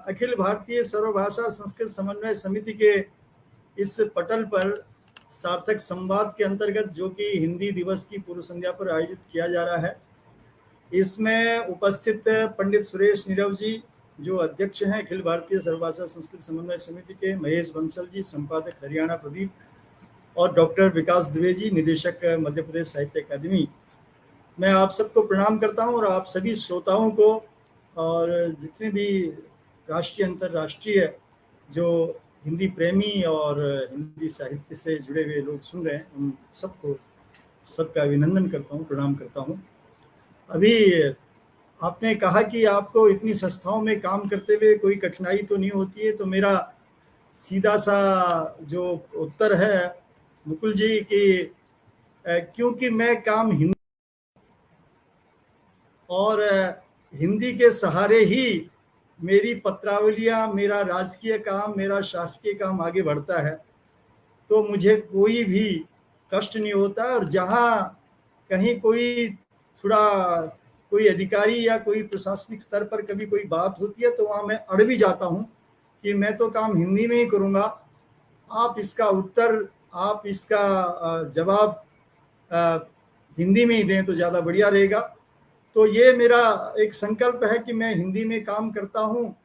अखिल भारतीय सर्वभाषा संस्कृत समन्वय समिति के इस पटल पर सार्थक संवाद के अंतर्गत, जो कि हिंदी दिवस की पूर्व संध्या पर आयोजित किया जा रहा है, इसमें उपस्थित पंडित सुरेश नीरव जी जो अध्यक्ष हैं अखिल भारतीय सर्वभाषा संस्कृत समन्वय समिति के, महेश बंसल जी संपादक हरियाणा प्रदीप, और डॉक्टर विकास दुबे जी निदेशक मध्य प्रदेश साहित्य अकादमी, मैं आप सबको प्रणाम करता हूं। और आप सभी श्रोताओं को और जितने भी राष्ट्रीय अंतर्राष्ट्रीय जो हिंदी प्रेमी और हिंदी साहित्य से जुड़े हुए लोग सुन रहे हैं, उन सबको सबका अभिनंदन करता हूं, प्रणाम करता हूं। अभी आपने कहा कि आपको इतनी संस्थाओं में काम करते हुए कोई कठिनाई तो नहीं होती है, तो मेरा सीधा सा जो उत्तर है मुकुल जी कि क्योंकि मैं काम हिंदी और हिंदी के सहारे ही मेरी पत्रावलियां, मेरा राजकीय काम, मेरा शासकीय काम आगे बढ़ता है, तो मुझे कोई भी कष्ट नहीं होता। और जहाँ कहीं कोई थोड़ा कोई अधिकारी या कोई प्रशासनिक स्तर पर कभी कोई बात होती है, तो वहाँ मैं अड़ भी जाता हूँ कि मैं तो काम हिंदी में ही करूँगा, आप इसका उत्तर, आप इसका जवाब हिंदी में ही दें तो ज़्यादा बढ़िया रहेगा। तो ये मेरा एक संकल्प है कि मैं हिंदी में काम करता हूँ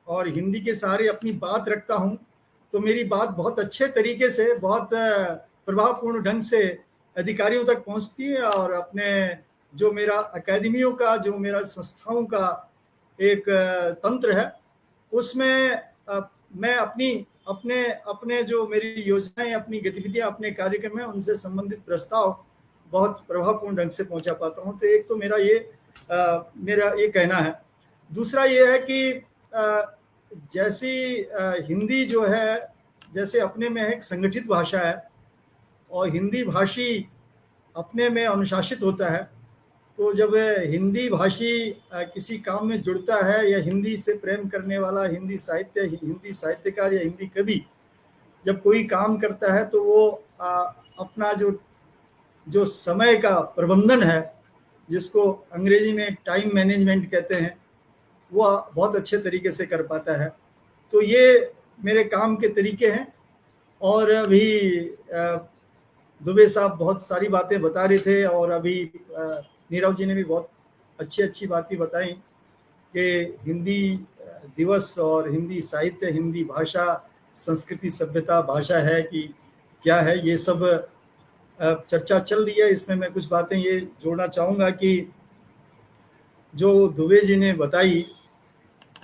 और हिंदी के सहारे अपनी बात रखता हूँ, तो मेरी बात बहुत अच्छे तरीके से, बहुत प्रभावपूर्ण ढंग से अधिकारियों तक पहुँचती है। और अपने जो मेरा अकादमियों का, जो मेरा संस्थाओं का एक तंत्र है, उसमें मैं अपनी अपने अपने जो मेरी योजनाएं, अपनी गतिविधियां, अपने कार्यक्रम है, उनसे संबंधित प्रस्ताव बहुत प्रभावपूर्ण ढंग से पहुंचा पाता हूं। तो एक तो मेरा ये कहना है। दूसरा ये है कि जैसी हिंदी जो है, जैसे अपने में एक संगठित भाषा है और हिंदी भाषी अपने में अनुशासित होता है, तो जब हिंदी भाषी किसी काम में जुड़ता है या हिंदी से प्रेम करने वाला हिंदी साहित्यकार या हिंदी कवि जब कोई काम करता है, तो वो अपना जो समय का प्रबंधन है, जिसको अंग्रेजी में टाइम मैनेजमेंट कहते हैं, वो बहुत अच्छे तरीके से कर पाता है। तो ये मेरे काम के तरीके हैं। और अभी दुबे साहब बहुत सारी बातें बता रहे थे और अभी नीरव जी ने भी बहुत अच्छी बातें बताई कि हिंदी दिवस और हिंदी साहित्य, हिंदी भाषा, संस्कृति, सभ्यता, भाषा है कि क्या है, ये सब चर्चा चल रही है। इसमें मैं कुछ बातें ये जोड़ना चाहूँगा कि जो दुबे जी ने बताई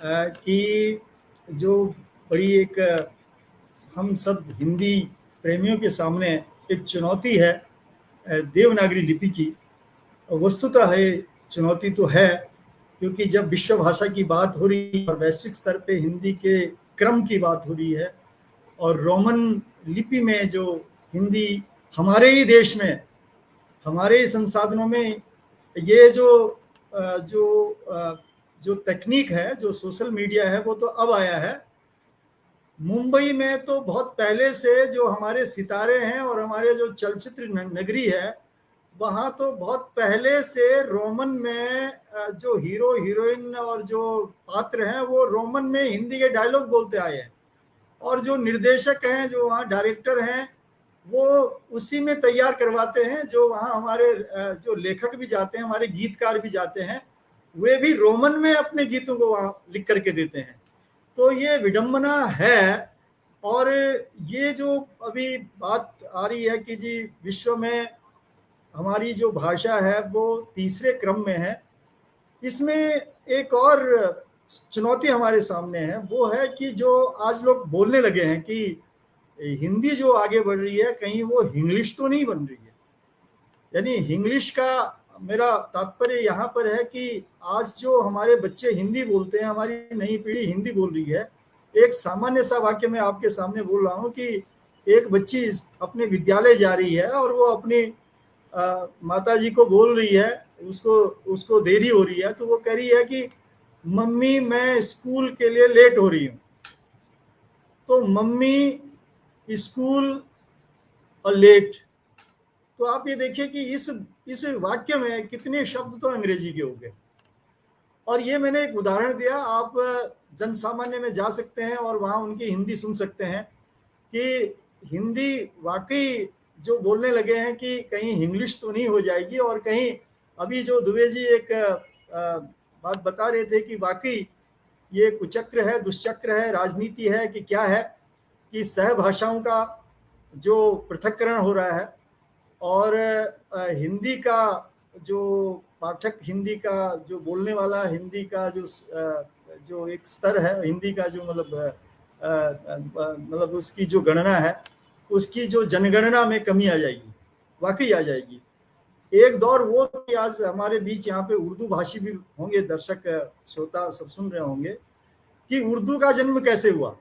कि जो बड़ी एक हम सब हिंदी प्रेमियों के सामने एक चुनौती है देवनागरी लिपि की। वस्तुतः है चुनौती तो है, क्योंकि जब विश्व भाषा की बात हो रही है और वैश्विक स्तर पे हिंदी के क्रम की बात हो रही है और रोमन लिपि में जो हिंदी हमारे ही देश में, हमारे ही संसाधनों में ये जो तकनीक है, जो सोशल मीडिया है, वो तो अब आया है। मुंबई में तो बहुत पहले से जो हमारे सितारे हैं और हमारे जो चलचित्र नगरी है, वहाँ तो बहुत पहले से रोमन में जो हीरो हीरोइन और जो पात्र हैं वो रोमन में हिंदी के डायलॉग बोलते आए हैं, और जो निर्देशक हैं, जो वहाँ डायरेक्टर हैं, वो उसी में तैयार करवाते हैं। जो वहाँ हमारे जो लेखक भी जाते हैं, हमारे गीतकार भी जाते हैं, वे भी रोमन में अपने गीतों को वहाँ लिख करके देते हैं। तो ये विडंबना है। और ये जो अभी बात आ रही है कि जी विश्व में हमारी जो भाषा है वो तीसरे क्रम में है, इसमें एक और चुनौती हमारे सामने है। वो है कि जो आज लोग बोलने लगे हैं कि हिंदी जो आगे बढ़ रही है, कहीं वो इंग्लिश तो नहीं बन रही है। यानी इंग्लिश का मेरा तात्पर्य यहाँ पर है कि आज जो हमारे बच्चे हिंदी बोलते हैं, हमारी नई पीढ़ी हिंदी बोल रही है। एक सामान्य सा वाक्य मैं आपके सामने बोल रहा हूँ कि एक बच्ची अपने विद्यालय जा रही है और वो अपनी माताजी को बोल रही है, उसको देरी हो रही है, तो वो कह रही है कि मम्मी मैं स्कूल के लिए लेट हो रही हूँ। तो मम्मी, स्कूल और लेट, तो आप ये देखिए कि इस वाक्य में कितने शब्द तो अंग्रेजी के हो गए। और ये मैंने एक उदाहरण दिया, आप जन सामान्य में जा सकते हैं और वहाँ उनकी हिंदी सुन सकते हैं कि हिंदी वाकई जो बोलने लगे हैं कि कहीं इंग्लिश तो नहीं हो जाएगी। और कहीं अभी जो दुबे जी एक बात बता रहे थे कि वाकई ये कुचक्र है, दुष्चक्र है, राजनीति है कि क्या है, कि सहभाषाओं का जो पृथक्करण हो रहा है और हिंदी का जो पाठक, हिंदी का जो बोलने वाला, हिंदी का जो एक स्तर है, हिंदी का जो मतलब उसकी जो गणना है, उसकी जो जनगणना में कमी आ जाएगी, वाकई आ जाएगी। एक दौर वो कि आज हमारे बीच यहाँ पे उर्दू भाषी भी होंगे, दर्शक श्रोता सब सुन रहे होंगे कि उर्दू का जन्म कैसे हुआ।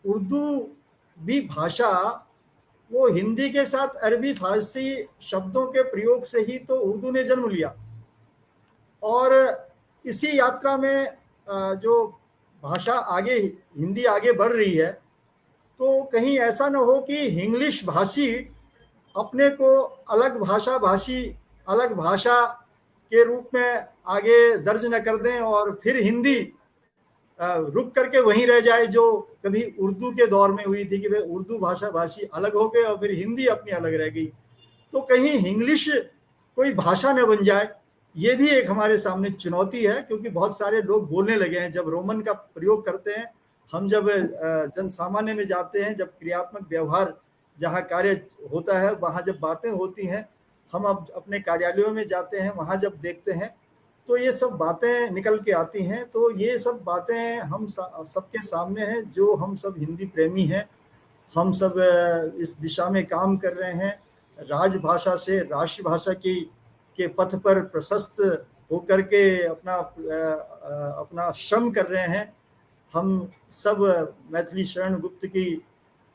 उर्दू भी भाषा वो हिंदी के साथ अरबी फारसी शब्दों के प्रयोग से ही तो उर्दू ने जन्म लिया। और इसी यात्रा में जो भाषा आगे, हिंदी आगे बढ़ रही है, तो कहीं ऐसा न हो कि इंग्लिश भाषी अपने को अलग भाषा के रूप में आगे दर्ज न कर दें और फिर हिंदी रुक करके वहीं रह जाए, जो कभी उर्दू के दौर में हुई थी कि वे उर्दू भाषी अलग हो गए और फिर हिंदी अपनी अलग रह गई। तो कहीं इंग्लिश कोई भाषा न बन जाए, ये भी एक हमारे सामने चुनौती है, क्योंकि बहुत सारे लोग बोलने लगे हैं। जब रोमन का प्रयोग करते हैं हम, जब जन सामान्य में जाते हैं, जब क्रियात्मक व्यवहार जहाँ कार्य होता है, वहाँ जब बातें होती हैं, हम अब अपने कार्यालयों में जाते हैं, वहाँ जब देखते हैं तो ये सब बातें निकल के आती हैं। तो ये सब बातें हम सबके सामने हैं, जो हम सब हिंदी प्रेमी हैं, हम सब इस दिशा में काम कर रहे हैं, राजभाषा से राष्ट्रभाषा के पथ पर प्रशस्त होकर के अपना श्रम कर रहे हैं। हम सब मैथिली शरण गुप्त की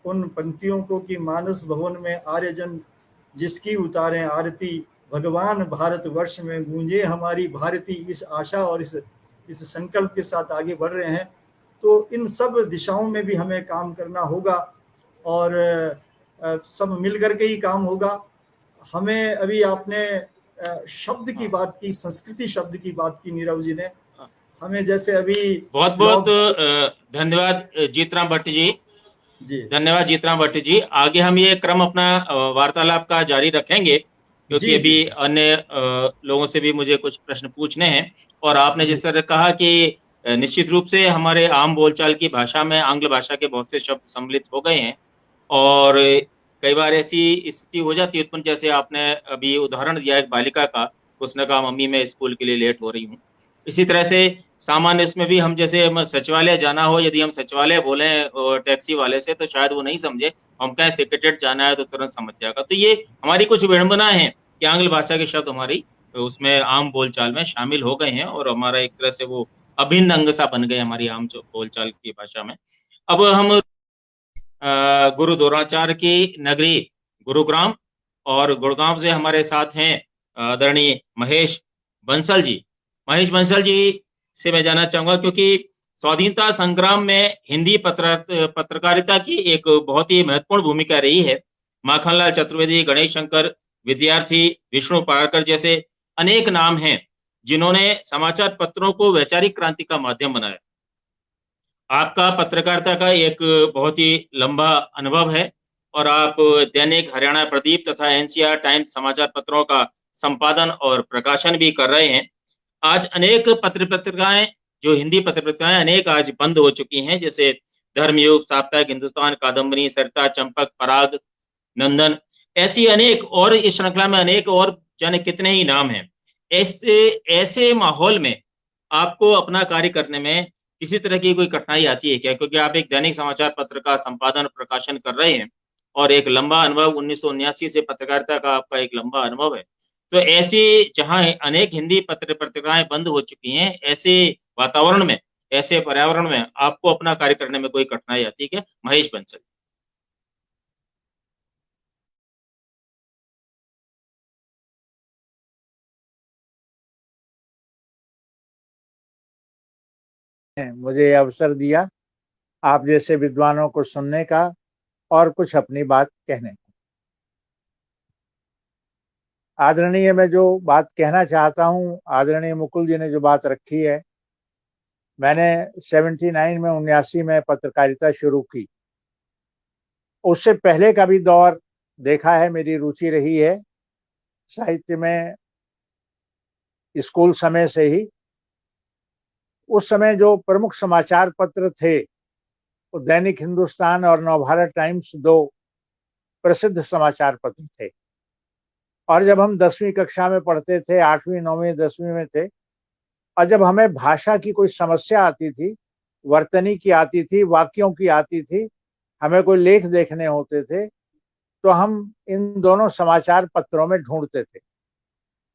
उन पंक्तियों को कि मानस भवन में आर्यजन जिसकी उतारें आरती, भगवान भारत वर्ष में गूंजे हमारी भारती, इस आशा और इस संकल्प के साथ आगे बढ़ रहे हैं। तो इन सब दिशाओं में भी हमें काम करना होगा और सब मिलकर के ही काम होगा। हमें अभी आपने शब्द की बात की, संस्कृति शब्द की बात की नीरव जी ने, हमें जैसे अभी बहुत बहुत धन्यवाद जीतराम भट्ट जी। धन्यवाद जीतराम भट्ट जी। आगे हम ये क्रम अपना वार्तालाप का जारी रखेंगे, क्योंकि अभी अन्य लोगों से भी मुझे कुछ प्रश्न पूछने हैं। और आपने जिस तरह कहा कि निश्चित रूप से हमारे आम बोलचाल की भाषा में आंग्ल भाषा के बहुत से शब्द सम्मिलित हो गए हैं और कई बार ऐसी स्थिति हो जाती है उत्पन्न, जैसे आपने अभी उदाहरण दिया एक बालिका का, उसने कहा मम्मी मैं स्कूल के लिए लेट हो रही हूँ। इसी तरह से सामान्य इसमें भी हम जैसे हम सचिवालय जाना हो, यदि हम सचिवालय बोले टैक्सी वाले से तो शायद वो नहीं समझे, हम कहें सेक्रेटरीट जाना है तो तुरंत समझ जाएगा। तो ये हमारी कुछ विडंबना है कि आंग्ल भाषा के शब्द हमारी उसमें आम बोलचाल में शामिल हो गए हैं और हमारा एक तरह से वो अभिन्न अंग सा बन गए हमारी आम जो बोलचाल की भाषा में। अब हम गुरु द्रोणाचार्य की नगरी गुरुग्राम और गुड़गांव से हमारे साथ हैं आदरणीय महेश बंसल जी। महेश बंसल जी से मैं जानना चाहूंगा, क्योंकि स्वाधीनता संग्राम में हिंदी पत्रकारिता की एक बहुत ही महत्वपूर्ण भूमिका रही है। माखनलाल चतुर्वेदी, गणेश शंकर विद्यार्थी, विष्णु पारकर जैसे अनेक नाम हैं जिन्होंने समाचार पत्रों को वैचारिक क्रांति का माध्यम बनाया। आपका पत्रकारिता का एक बहुत ही लंबा अनुभव है और आप दैनिक हरियाणा प्रदीप तथा एनसीआर टाइम्स समाचार पत्रों का संपादन और प्रकाशन भी कर रहे हैं। आज अनेक पत्रिकाएं, जो हिंदी पत्रिकाएं अनेक आज बंद हो चुकी हैं, जैसे धर्मयुग, साप्ताहिक हिंदुस्तान, कादम्बरी, सरिता, चंपक, पराग, नंदन, ऐसी अनेक, और इस श्रृंखला में अनेक और जाने कितने ही नाम हैं। ऐसे माहौल में आपको अपना कार्य करने में किसी तरह की कोई कठिनाई आती है क्या? क्योंकि आप एक दैनिक समाचार पत्र का संपादन प्रकाशन कर रहे हैं और एक लंबा अनुभव 1979 से पत्रकारिता का आपका एक लंबा अनुभव है। तो ऐसी जहां अनेक हिंदी पत्रिकाएं बंद हो चुकी हैं, ऐसे वातावरण में, ऐसे पर्यावरण में आपको अपना कार्य करने में कोई कठिनाई आती है क्या? महेश बंसल। मुझे अवसर दिया आप जैसे विद्वानों को सुनने का और कुछ अपनी बात कहने का। आदरणीय, मैं जो बात कहना चाहता हूं, आदरणीय मुकुल जी ने जो बात रखी है, मैंने 79 में 79 में पत्रकारिता शुरू की। उससे पहले का भी दौर देखा है, मेरी रुचि रही है साहित्य में स्कूल समय से ही। उस समय जो प्रमुख समाचार पत्र थे वो दैनिक हिंदुस्तान और नवभारत टाइम्स, दो प्रसिद्ध समाचार पत्र थे। और जब हम 10वीं कक्षा में पढ़ते थे, 8वीं 9वीं 10वीं में थे, और जब हमें भाषा की कोई समस्या आती थी, वर्तनी की आती थी, वाक्यों की आती थी, हमें कोई लेख देखने होते थे, तो हम इन दोनों समाचार पत्रों में ढूंढते थे।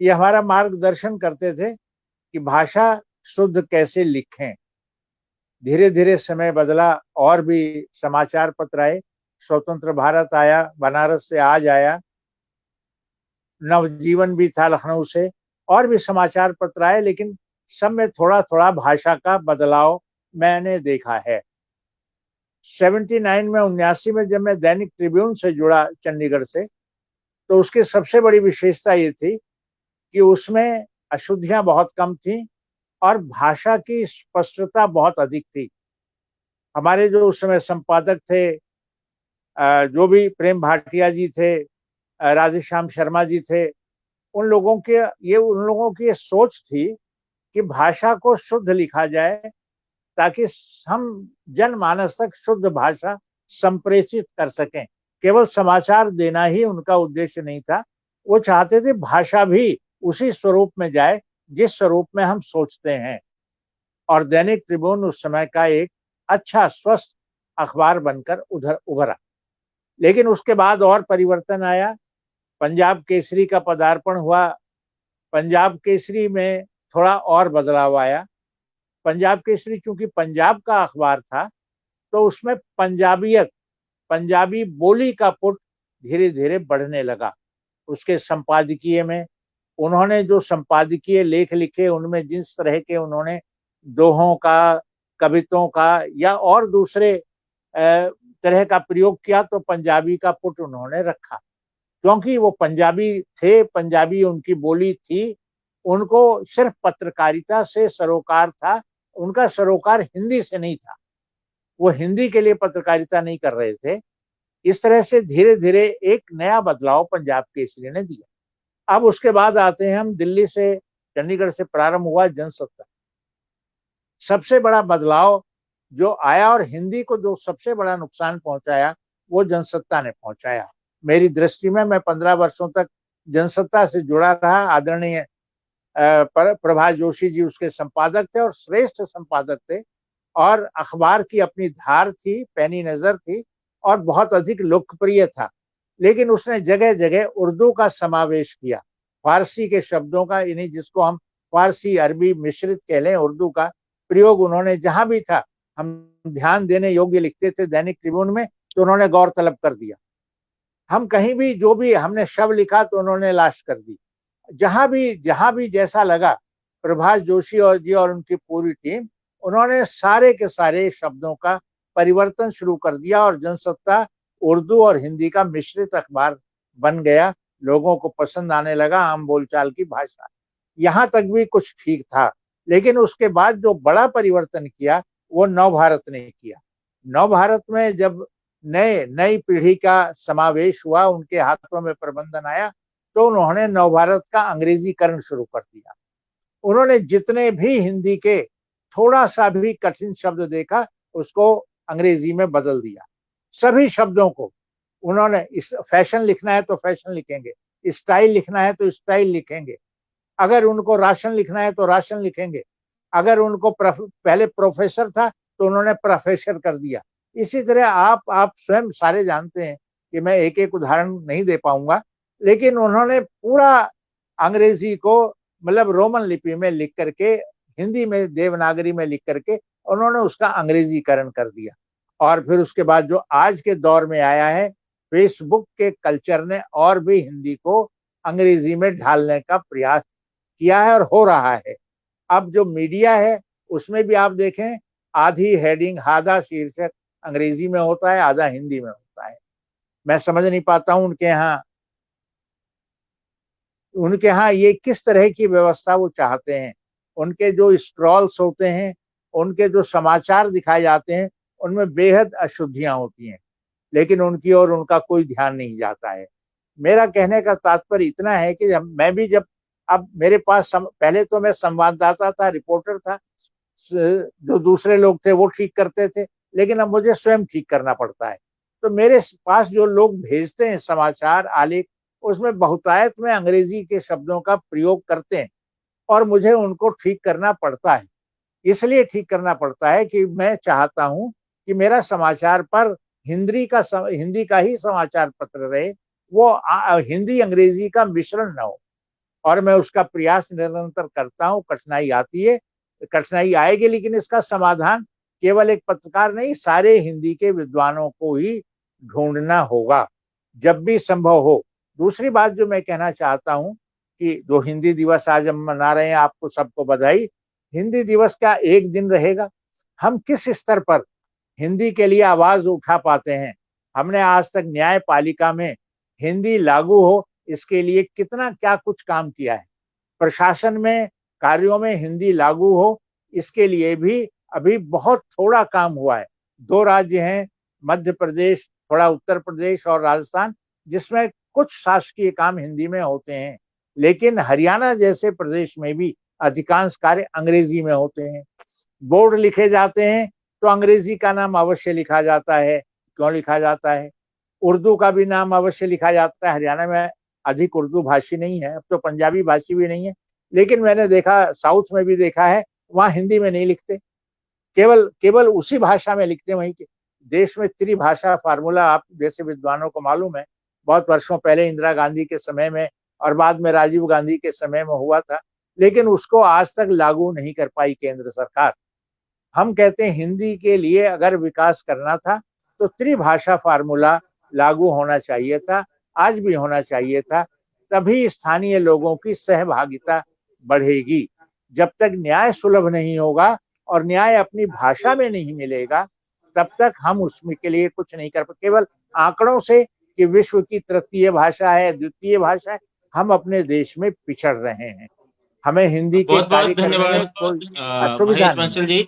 ये हमारा मार्गदर्शन करते थे कि भाषा शुद्ध कैसे लिखें। धीरे धीरे समय बदला और भी समाचार पत्र आए, स्वतंत्र भारत आया, बनारस से आज आया, नवजीवन भी था लखनऊ से, और भी समाचार पत्र आए, लेकिन सब में थोड़ा थोड़ा भाषा का बदलाव मैंने देखा है। 79 में 79 में जब मैं दैनिक ट्रिब्यून से जुड़ा चंडीगढ़ से, तो उसकी सबसे बड़ी विशेषता ये थी कि उसमें अशुद्धियां बहुत कम थी और भाषा की स्पष्टता बहुत अधिक थी। हमारे जो उस समय संपादक थे, जो भी प्रेम भाटिया जी थे, राधेश्याम शर्मा जी थे, उन लोगों की ये सोच थी कि भाषा को शुद्ध लिखा जाए ताकि हम जनमानस तक शुद्ध भाषा संप्रेषित कर सकें। केवल समाचार देना ही उनका उद्देश्य नहीं था, वो चाहते थे भाषा भी उसी स्वरूप में जाए जिस स्वरूप में हम सोचते हैं। और दैनिक ट्रिब्यून उस समय का एक अच्छा स्वस्थ अखबार बनकर उधर उभरा। लेकिन उसके बाद और परिवर्तन आया, पंजाब केसरी का पदार्पण हुआ। पंजाब केसरी में थोड़ा और बदलाव आया। पंजाब केसरी चूंकि पंजाब का अखबार था, तो उसमें पंजाबियत, पंजाबी बोली का पुट धीरे धीरे बढ़ने लगा। उसके संपादकीय में उन्होंने जो संपादकीय लेख लिखे, उनमें जिस तरह के उन्होंने दोहों का, कविताओं का या और दूसरे तरह का प्रयोग किया, तो पंजाबी का पुट उन्होंने रखा, क्योंकि वो पंजाबी थे, पंजाबी उनकी बोली थी। उनको सिर्फ पत्रकारिता से सरोकार था, उनका सरोकार हिंदी से नहीं था, वो हिंदी के लिए पत्रकारिता नहीं कर रहे थे। इस तरह से धीरे धीरे एक नया बदलाव पंजाब केसरी ने दिया। अब उसके बाद आते हैं हम दिल्ली से, चंडीगढ़ से प्रारंभ हुआ जनसत्ता। सबसे बड़ा बदलाव जो आया और हिंदी को जो सबसे बड़ा नुकसान पहुंचाया, वो जनसत्ता ने पहुंचाया। मेरी दृष्टि में, मैं 15 वर्षों तक जनसत्ता से जुड़ा रहा। आदरणीय प्रभाष जोशी जी उसके संपादक थे और श्रेष्ठ संपादक थे, और अखबार की अपनी धार थी, पैनी नजर थी और बहुत अधिक लोकप्रिय था। लेकिन उसने जगह जगह उर्दू का समावेश किया, फारसी के शब्दों का, यानी जिसको हम फारसी अरबी मिश्रित कह लें, उर्दू का प्रयोग उन्होंने जहां भी था, हम ध्यान देने योग्य लिखते थे दैनिक ट्रिब्यून में, तो उन्होंने गौर तलब कर दिया। हम कहीं भी जो भी हमने शब्द लिखा तो उन्होंने लाश कर दी। जहां भी जैसा लगा, प्रभाष जोशी और जी और उनकी पूरी टीम, उन्होंने सारे के सारे शब्दों का परिवर्तन शुरू कर दिया और जनसत्ता उर्दू और हिंदी का मिश्रित अखबार बन गया। लोगों को पसंद आने लगा आम बोलचाल की भाषा। यहां तक भी कुछ ठीक था, लेकिन उसके बाद जो बड़ा परिवर्तन किया वो नवभारत ने किया। नवभारत में जब नई पीढ़ी का समावेश हुआ, उनके हाथों में प्रबंधन आया, तो उन्होंने नवभारत का अंग्रेजीकरण शुरू कर दिया। उन्होंने जितने भी हिंदी के थोड़ा सा भी कठिन शब्द देखा, उसको अंग्रेजी में बदल दिया। सभी शब्दों को उन्होंने, इस फैशन लिखना है तो फैशन लिखेंगे, स्टाइल लिखना है तो स्टाइल लिखेंगे, अगर उनको राशन लिखना है तो राशन लिखेंगे, अगर उनको पहले प्रोफेसर था तो उन्होंने प्रोफेसर कर दिया। इसी तरह आप स्वयं सारे जानते हैं कि मैं एक एक उदाहरण नहीं दे पाऊंगा, लेकिन उन्होंने पूरा अंग्रेजी को मतलब रोमन लिपि में लिख करके, हिंदी में देवनागरी में लिख करके उन्होंने उसका अंग्रेजीकरण कर दिया। और फिर उसके बाद जो आज के दौर में आया है, फेसबुक के कल्चर ने और भी हिंदी को अंग्रेजी में ढालने का प्रयास किया है और हो रहा है। अब जो मीडिया है उसमें भी आप देखें, आधी हेडिंग, आधा शीर्षक अंग्रेजी में होता है, आधा हिंदी में होता है। मैं समझ नहीं पाता हूं उनके यहाँ ये किस तरह की व्यवस्था वो चाहते हैं। उनके जो स्क्रॉल्स होते हैं, उनके जो समाचार दिखाए जाते हैं, उनमें बेहद अशुद्धियां होती हैं, लेकिन उनकी ओर उनका कोई ध्यान नहीं जाता है। मेरा कहने का तात्पर्य इतना है कि जब अब मेरे पास पहले तो मैं संवाददाता था, रिपोर्टर था, जो दूसरे लोग थे वो ठीक करते थे, लेकिन अब मुझे स्वयं ठीक करना पड़ता है। तो मेरे पास जो लोग भेजते हैं समाचार आलेख, उसमें बहुतायत में अंग्रेजी के शब्दों का प्रयोग करते हैं और मुझे उनको ठीक करना पड़ता है। इसलिए ठीक करना पड़ता है कि मैं चाहता हूं कि मेरा समाचार पर हिंदी का ही समाचार पत्र रहे, वो हिंदी अंग्रेजी का मिश्रण न हो, और मैं उसका प्रयास निरंतर करता हूं। कठिनाई आती है, कठिनाई आएगी, लेकिन इसका समाधान केवल एक पत्रकार नहीं, सारे हिंदी के विद्वानों को ही ढूंढना होगा जब भी संभव हो। दूसरी बात जो मैं कहना चाहता हूं कि जो हिंदी दिवस आज हम मना रहे हैं, आपको सबको बधाई। हिंदी दिवस का एक दिन रहेगा, हम किस स्तर पर हिंदी के लिए आवाज उठा पाते हैं। हमने आज तक न्यायपालिका में हिंदी लागू हो, इसके लिए कितना क्या कुछ काम किया है। प्रशासन में कार्यों में हिंदी लागू हो, इसके लिए भी अभी बहुत थोड़ा काम हुआ है। 2 राज्य हैं, मध्य प्रदेश, थोड़ा उत्तर प्रदेश और राजस्थान, जिसमें कुछ शासकीय काम हिंदी में होते हैं, लेकिन हरियाणा जैसे प्रदेश में भी अधिकांश कार्य अंग्रेजी में होते हैं। बोर्ड लिखे जाते हैं तो अंग्रेजी का नाम अवश्य लिखा जाता है। क्यों लिखा जाता है? उर्दू का भी नाम अवश्य लिखा जाता है। हरियाणा में अधिक उर्दू भाषी नहीं है, अब तो पंजाबी भाषी भी नहीं है, लेकिन मैंने देखा, साउथ में भी देखा है, वहां हिंदी में नहीं लिखते, केवल उसी भाषा में लिखते हैं। वहीं के देश में त्रिभाषा फार्मूला आप जैसे विद्वानों को मालूम है, बहुत वर्षों पहले इंदिरा गांधी के समय में और बाद में राजीव गांधी के समय में हुआ था, लेकिन उसको आज तक लागू नहीं कर पाई केंद्र सरकार। हम कहते हैं हिंदी के लिए अगर विकास करना था तो त्रिभाषा फार्मूला लागू होना चाहिए था, आज भी होना चाहिए था, तभी स्थानीय लोगों की सहभागिता बढ़ेगी। जब तक न्याय सुलभ नहीं होगा और न्याय अपनी भाषा में नहीं मिलेगा, तब तक हम उसमें के लिए कुछ नहीं कर पाते। केवल आंकड़ों से कि विश्व की तृतीय भाषा है, द्वितीय भाषा है, हम अपने देश में पिछड़ रहे हैं। हमें हिंदी के बहुत कार्य बहुत करने में धन्यवाद कोई असुविधा नहीं है।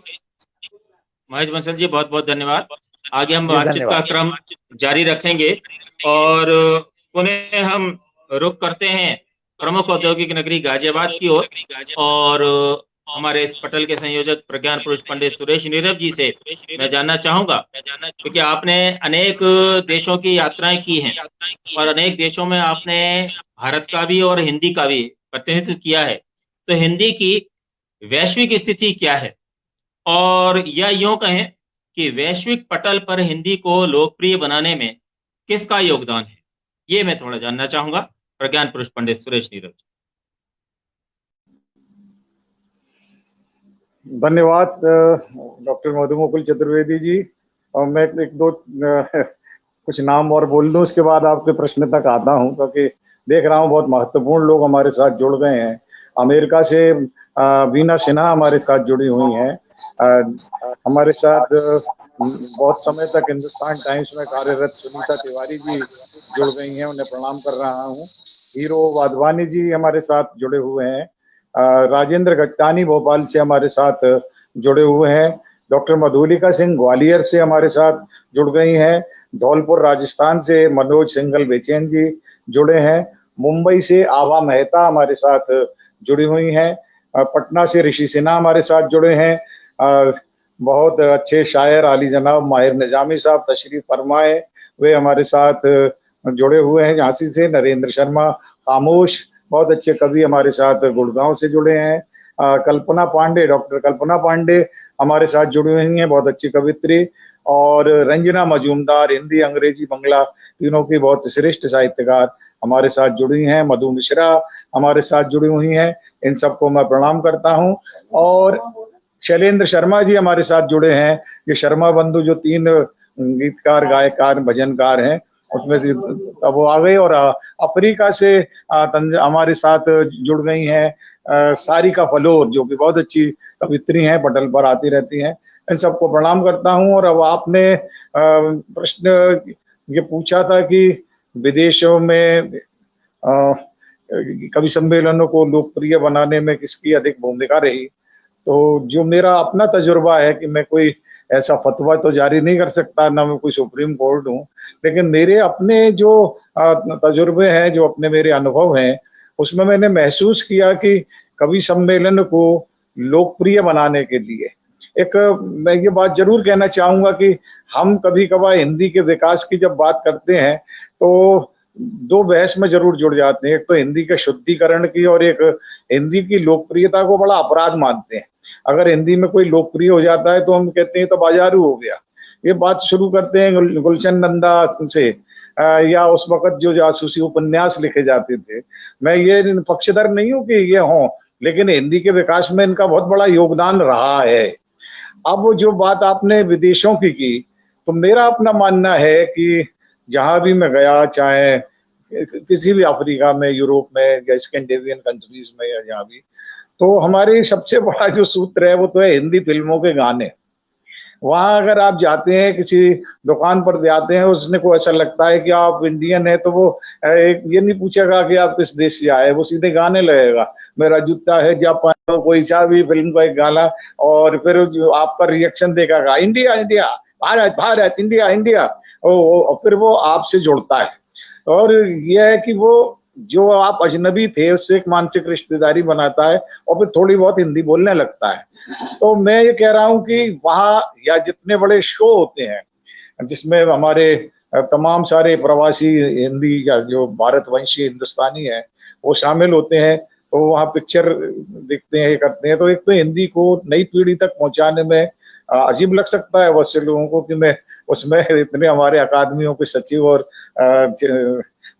महेश बंसल जी, बहुत बहुत धन्यवाद। आगे हम जी, बातचीत का धन्यवाद। क्रम जारी रखेंगे और पुनः हम रुख करते हैं प्रमुख औद्योगिक नगरी गाजियाबाद की ओर और हमारे इस पटल के संयोजक प्रज्ञान पुरुष पंडित सुरेश नीरव जी से मैं जानना चाहूंगा, क्योंकि आपने अनेक देशों की यात्राएं की हैं और अनेक देशों में आपने भारत का भी और हिंदी का भी प्रतिनिधित्व किया है, तो हिंदी की वैश्विक स्थिति क्या है, और या यूं कहें कि वैश्विक पटल पर हिंदी को लोकप्रिय बनाने में किसका योगदान है, ये मैं थोड़ा जानना चाहूंगा। प्रज्ञान पुरुष पंडित सुरेश नीरव जी। धन्यवाद डॉक्टर मधुमुकुल चतुर्वेदी जी। और मैं एक दो कुछ नाम और बोल दूं, उसके बाद आपके प्रश्न तक आता हूं, क्योंकि देख रहा हूं बहुत महत्वपूर्ण लोग हमारे साथ जुड़ गए हैं। अमेरिका से वीना सिन्हा हमारे साथ जुड़ी हुई हैं। हमारे साथ बहुत समय तक हिंदुस्तान टाइम्स में कार्यरत सुनीता तिवारी जी जुड़ गई हैं, उन्हें प्रणाम कर रहा हूं। हीरो वाधवानी जी हमारे साथ जुड़े हुए हैं। राजेंद्र गट्टानी भोपाल से हमारे साथ जुड़े हुए हैं। डॉक्टर मधुलिका सिंह ग्वालियर से हमारे साथ जुड़ गई हैं। धौलपुर राजस्थान से मनोज सिंघल बेचैन जी जुड़े हैं। मुंबई से आभा मेहता हमारे साथ जुड़ी हुई हैं। पटना से ऋषि सिन्हा हमारे साथ जुड़े हैं। बहुत अच्छे शायर आली जनाब माहिर निजामी साहब तशरीफ फरमाए, वे हमारे साथ जुड़े हुए हैं। झांसी से नरेंद्र शर्मा खामोश, बहुत अच्छे कवि हमारे साथ गुड़गांव से जुड़े हैं। कल्पना पांडे, डॉक्टर कल्पना पांडे हमारे साथ जुड़ी हुई हैं, बहुत अच्छी कवित्री। और रंजना मजूमदार, हिंदी अंग्रेजी बंगला तीनों की बहुत श्रेष्ठ साहित्यकार हमारे साथ जुड़ी हैं। मधु मिश्रा हमारे साथ जुड़ी हुई हैं, इन सबको मैं प्रणाम करता हूं। और शैलेंद्र शर्मा जी हमारे साथ जुड़े हैं। ये शर्मा बंधु जो 3 गीतकार, गायकार, भजनकार हैं, उसमें से वो आ गए। और अफ्रीका से हमारे साथ जुड़ गई हैं सारिका फलोर, जो कि बहुत अच्छी कवित्री हैं, पटल पर आती रहती हैं। इन सबको प्रणाम करता हूं। और अब आपने प्रश्न ये पूछा था कि विदेशों में कवि सम्मेलनों को लोकप्रिय बनाने में किसकी अधिक भूमिका रही। तो जो मेरा अपना तजुर्बा है कि मैं कोई ऐसा फतवा तो जारी नहीं कर सकता, ना मैं कोई सुप्रीम कोर्ट हूँ, लेकिन मेरे अपने जो तजुर्बे हैं, जो अपने मेरे अनुभव हैं, उसमें मैंने महसूस किया कि कवि सम्मेलन को लोकप्रिय बनाने के लिए मैं ये बात जरूर कहना चाहूंगा कि हम कभी कभार हिंदी के विकास की जब बात करते हैं तो 2 बहस में जरूर जुड़ जाते हैं। एक तो हिंदी के शुद्धिकरण की, और एक हिंदी की लोकप्रियता को बड़ा अपराध मानते हैं। अगर हिंदी में कोई लोकप्रिय हो जाता है तो हम कहते हैं तो बाजारू हो गया। ये बात शुरू करते हैं गुलशन नंदा से, या उस वक्त जो जासूसी उपन्यास लिखे जाते थे। मैं ये पक्षधर नहीं हूं कि ये हों, लेकिन हिंदी के विकास में इनका बहुत बड़ा योगदान रहा है। अब जो बात आपने विदेशों की, तो मेरा अपना मानना है कि जहां भी मैं गया, चाहे किसी भी अफ्रीका में, यूरोप में, या स्कैंडिनेवियन कंट्रीज में, या जहाँ भी, तो हमारी सबसे बड़ा जो सूत्र है वो तो है हिंदी फिल्मों के गाने। वहां अगर आप जाते हैं, किसी दुकान पर जाते हैं, उसने को ऐसा लगता है कि आप इंडियन है, तो वो ये नहीं पूछेगा कि आप किस देश से आए, वो सीधे गाने लगेगा। मेरा जूता है जापान, कोई सा भी फिल्म का एक गाना, और फिर जो आपका रिएक्शन देगा, India India, Bharat Bharat, India India, और फिर वो आपसे जुड़ता है। और यह है कि वो जो आप अजनबी थे उससे एक मानसिक रिश्तेदारी बनाता है, और फिर थोड़ी बहुत हिंदी बोलने लगता है। तो मैं ये कह रहा हूं कि वहां या जितने बड़े शो होते हैं जिसमें हमारे तमाम सारे प्रवासी हिंदी या जो भारतवंशी हिंदुस्तानी है वो शामिल होते हैं, तो वहाँ पिक्चर देखते हैं, ये करते हैं। तो एक तो हिंदी को नई पीढ़ी तक पहुंचाने में अजीब लग सकता है बहुत से लोगों को कि मैं उसमें इतने हमारे अकादमियों के सचिव और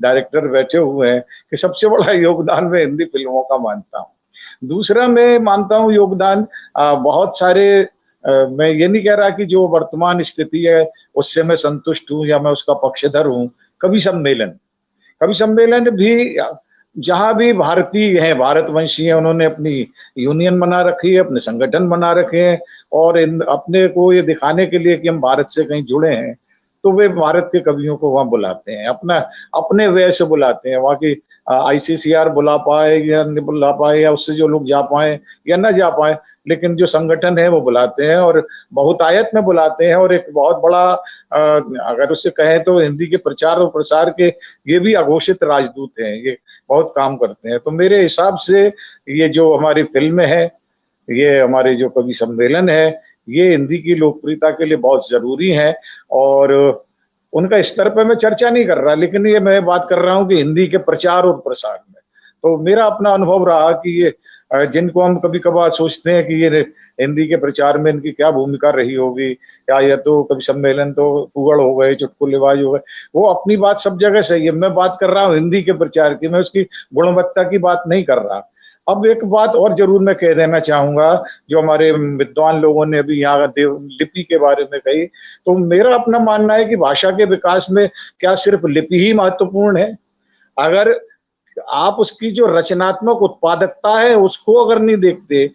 डायरेक्टर बैठे हुए हैं कि सबसे बड़ा योगदान मैं हिंदी फिल्मों का मानता हूँ। दूसरा मैं मानता हूँ योगदान बहुत सारे, मैं ये नहीं कह रहा कि जो वर्तमान स्थिति है उससे मैं संतुष्ट हूँ या मैं उसका पक्षधर हूँ। कवि सम्मेलन भी, जहां भी भारतीय हैं, भारतवंशी हैं, उन्होंने अपनी यूनियन बना रखी है, अपने संगठन बना रखे हैं और अपने को ये दिखाने के लिए कि हम भारत से कहीं जुड़े हैं, तो वे भारत के कवियों को वहां बुलाते हैं, अपने वे से बुलाते हैं। वहां की ICCR बुला पाए या नहीं बुला पाए, या उससे जो लोग जा पाए या ना जा पाए, लेकिन जो संगठन है वो बुलाते हैं और बहुतायत में बुलाते हैं। और एक बहुत बड़ा, अगर उससे कहें तो हिंदी के प्रचार और प्रसार के ये भी अघोषित राजदूत हैं, ये बहुत काम करते हैं। तो मेरे हिसाब से ये जो हमारी फिल्म है, ये हमारे जो कवि सम्मेलन है, ये हिंदी की लोकप्रियता के लिए बहुत जरूरी है। और उनका स्तर पे मैं चर्चा नहीं कर रहा, लेकिन ये मैं बात कर रहा हूँ कि हिंदी के प्रचार और प्रसार में। तो मेरा अपना अनुभव रहा कि ये जिनको हम कभी कभार सोचते हैं कि ये हिंदी के प्रचार में इनकी क्या भूमिका रही होगी, या ये तो कवि सम्मेलन तो कुगड़ हो गए, चुटकुलेबाज हो गए, वो अपनी बात सब जगह सही है। मैं बात कर रहा हूँ हिंदी के प्रचार की, मैं उसकी गुणवत्ता की बात नहीं कर रहा। अब एक बात और जरूर मैं कह देना चाहूंगा, जो हमारे विद्वान लोगों ने अभी यहाँ लिपि के बारे में कही, तो मेरा अपना मानना है कि भाषा के विकास में क्या सिर्फ लिपि ही महत्वपूर्ण है? अगर आप उसकी जो रचनात्मक उत्पादकता है उसको अगर नहीं देखते,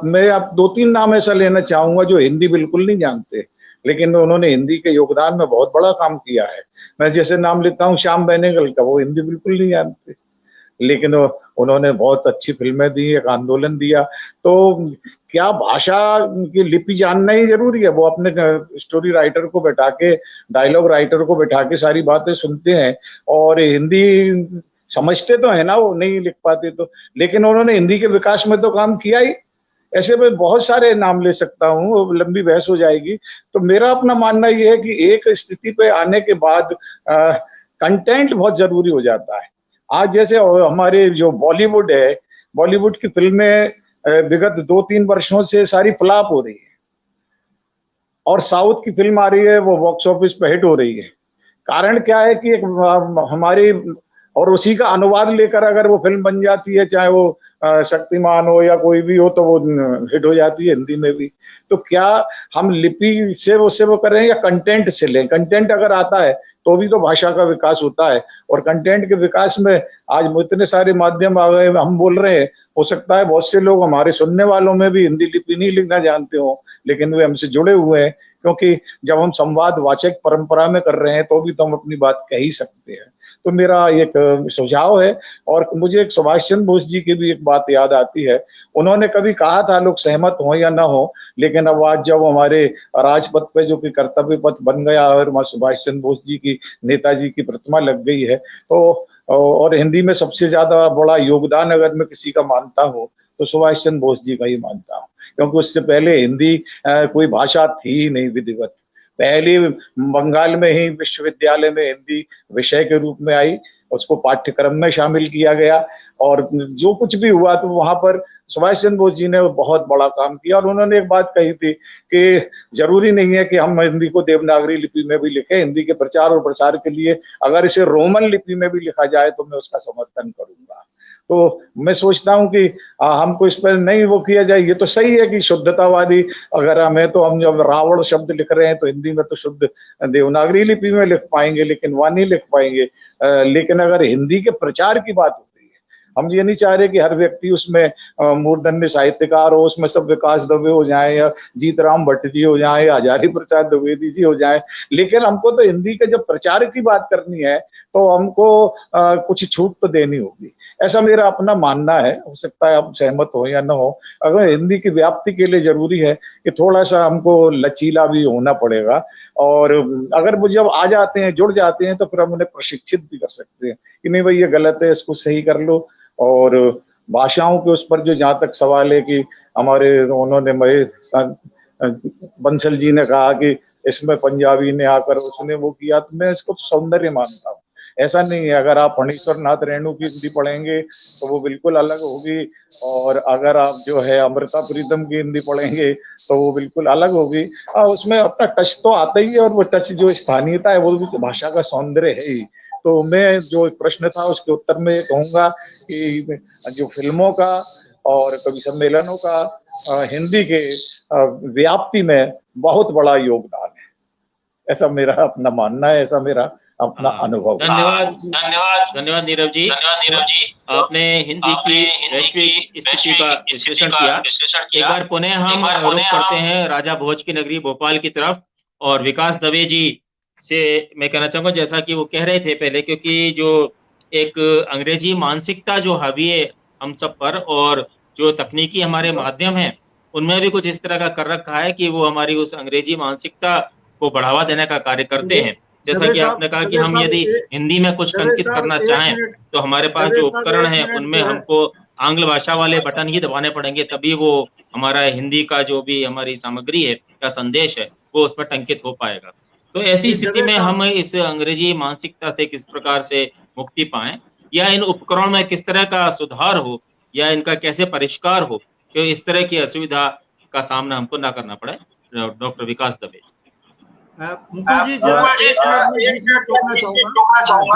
मैं आप 2-3 नाम ऐसा लेना चाहूंगा जो हिंदी बिल्कुल नहीं जानते, लेकिन उन्होंने हिंदी के योगदान में बहुत बड़ा काम किया है। मैं जैसे नाम लेता हूँ श्याम बेनेगल का, वो हिंदी बिल्कुल नहीं जानते, लेकिन उन्होंने बहुत अच्छी फिल्में दी, एक आंदोलन दिया। तो क्या भाषा की लिपि जानना ही जरूरी है? वो अपने स्टोरी राइटर को बैठा के, डायलॉग राइटर को बैठा के सारी बातें सुनते हैं और हिंदी समझते तो है ना, वो नहीं लिख पाते तो, लेकिन उन्होंने हिंदी के विकास में तो काम किया ही। ऐसे में बहुत सारे नाम ले सकता हूँ, लंबी बहस हो जाएगी। तो मेरा अपना मानना ये है कि एक स्थिति पे आने के बाद कंटेंट बहुत जरूरी हो जाता है। आज जैसे हमारे जो बॉलीवुड है, बॉलीवुड की फिल्में विगत 2-3 वर्षों से सारी फ्लॉप हो रही है, और साउथ की फिल्म आ रही है वो बॉक्स ऑफिस पे हिट हो रही है। कारण क्या है कि एक हमारी, और उसी का अनुवाद लेकर अगर वो फिल्म बन जाती है, चाहे वो शक्तिमान हो या कोई भी हो, तो वो हिट हो जाती है हिंदी में भी। तो क्या हम लिपि से वो करें या कंटेंट से लें? कंटेंट अगर आता है तो भी तो भाषा का विकास होता है, और कंटेंट के विकास में आज इतने सारे माध्यम आ गए, हम बोल रहे हैं, हो सकता है बहुत से लोग हमारे सुनने वालों में भी हिंदी लिपि नहीं लिखना जानते हो, लेकिन वे हमसे जुड़े हुए हैं, क्योंकि जब हम संवाद वाचक परंपरा में कर रहे हैं तो भी तो हम अपनी बात कह ही सकते हैं। तो मेरा एक सुझाव है। और मुझे एक सुभाष चंद्र बोस जी की भी एक बात याद आती है। उन्होंने कभी कहा था, लोग सहमत हो या ना हो, लेकिन अब आज जब हमारे राजपथ पे जो कि कर्तव्य पथ बन गया और वहां सुभाष चंद्र बोस जी की, नेताजी की प्रतिमा लग गई है, तो और हिंदी में सबसे ज्यादा बड़ा योगदान अगर मैं किसी का मानता हूँ तो सुभाष चंद्र बोस जी का ही मानता हूँ, क्योंकि उससे पहले हिंदी कोई भाषा थी ही नहीं विधिवत। पहले बंगाल में ही विश्वविद्यालय में हिंदी विषय के रूप में आई, उसको पाठ्यक्रम में शामिल किया गया, और जो कुछ भी हुआ तो वहां पर सुभाष चंद्र बोस जी ने बहुत बड़ा काम किया। और उन्होंने एक बात कही थी कि जरूरी नहीं है कि हम हिंदी को देवनागरी लिपि में भी लिखें, हिंदी के प्रचार और प्रसार के लिए अगर इसे रोमन लिपि में भी लिखा जाए तो मैं उसका समर्थन करूंगा। तो मैं सोचता हूँ कि हमको इस पर नहीं वो किया जाए। ये तो सही है कि शुद्धतावादी अगर हमें, तो हम जब रावण शब्द लिख रहे हैं तो हिंदी में तो शुद्ध देवनागरी लिपि में लिख पाएंगे, लेकिन वहां नहीं लिख पाएंगे। लेकिन अगर हिंदी के प्रचार की बात होती है, हम ये नहीं चाह रहे कि हर व्यक्ति उसमें मूर्धन्य साहित्यकार हो, उसमें सब विकास दवे हो जाए, या जीतराम भट्ट जी हो जाए, या हजारी प्रसाद द्विवेदी जी हो जाए, लेकिन हमको तो हिंदी के जब प्रचार की बात करनी है तो हमको कुछ छूट तो देनी होगी। ऐसा मेरा अपना मानना है, हो सकता है आप सहमत हो या ना हो। अगर हिंदी की व्याप्ति के लिए जरूरी है कि थोड़ा सा हमको लचीला भी होना पड़ेगा, और अगर वो जब आ जाते हैं, जुड़ जाते हैं, तो फिर हम उन्हें प्रशिक्षित भी कर सकते हैं कि नहीं भाई ये गलत है, इसको सही कर लो। और भाषाओं के उस पर जो जहाँ तक सवाल है कि हमारे उन्होंने बंसल जी ने कहा कि इसमें पंजाबी ने आकर उसने वो किया, तो मैं इसको सौंदर्य मानता हूँ। ऐसा नहीं है, अगर आप फणीश्वर नाथ रेणु की हिंदी पढ़ेंगे तो वो बिल्कुल अलग होगी। और अगर आप जो है अमृता प्रीतम की हिंदी पढ़ेंगे तो वो बिल्कुल अलग होगी। उसमें अपना टच तो आता ही है, और वो टच जो स्थानीयता है वो भी भाषा का सौंदर्य है ही। तो मैं जो एक प्रश्न था उसके उत्तर में कहूंगा कि जो फिल्मों का और कवि सम्मेलनों का हिंदी के व्याप्ति में बहुत बड़ा योगदान है, ऐसा मेरा अपना मानना है, ऐसा मेरा अपना अनुभव। धन्यवाद नीरव जी। आपने हिंदी की वैश्विक स्थिति का विश्लेषण किया। एक बार पुनः हम रुख करते हैं राजा भोज की नगरी भोपाल की तरफ, और विकास दवे जी से मैं कहना चाहूंगा, जैसा कि वो कह रहे थे पहले, क्योंकि जो एक अंग्रेजी मानसिकता जो हावी है हम सब पर, और जो तकनीकी हमारे माध्यम हैं उनमें भी कुछ इस तरह का कर रखा है कि वो हमारी उस अंग्रेजी मानसिकता को बढ़ावा देने का कार्य करते हैं। जैसा कि आपने कहा कि हम यदि हिंदी में कुछ अंकित करना चाहें तो हमारे पास जो उपकरण है उनमें हमको आंग्ल भाषा वाले बटन ही दबाने पड़ेंगे, तभी वो हमारा हिंदी का जो भी हमारी सामग्री है या संदेश है वो उस पर टंकित हो पाएगा। तो ऐसी स्थिति में हम इस अंग्रेजी मानसिकता से किस प्रकार से मुक्ति पाएं, या इन उपकरणों में किस तरह का सुधार हो, या इनका कैसे परिष्कार हो कि इस तरह की असुविधा का सामना हमको ना करना पड़े। डॉक्टर विकास दवे। मुकुल जी जरा एक मिनट में बीच में टोकना चाहूंगा,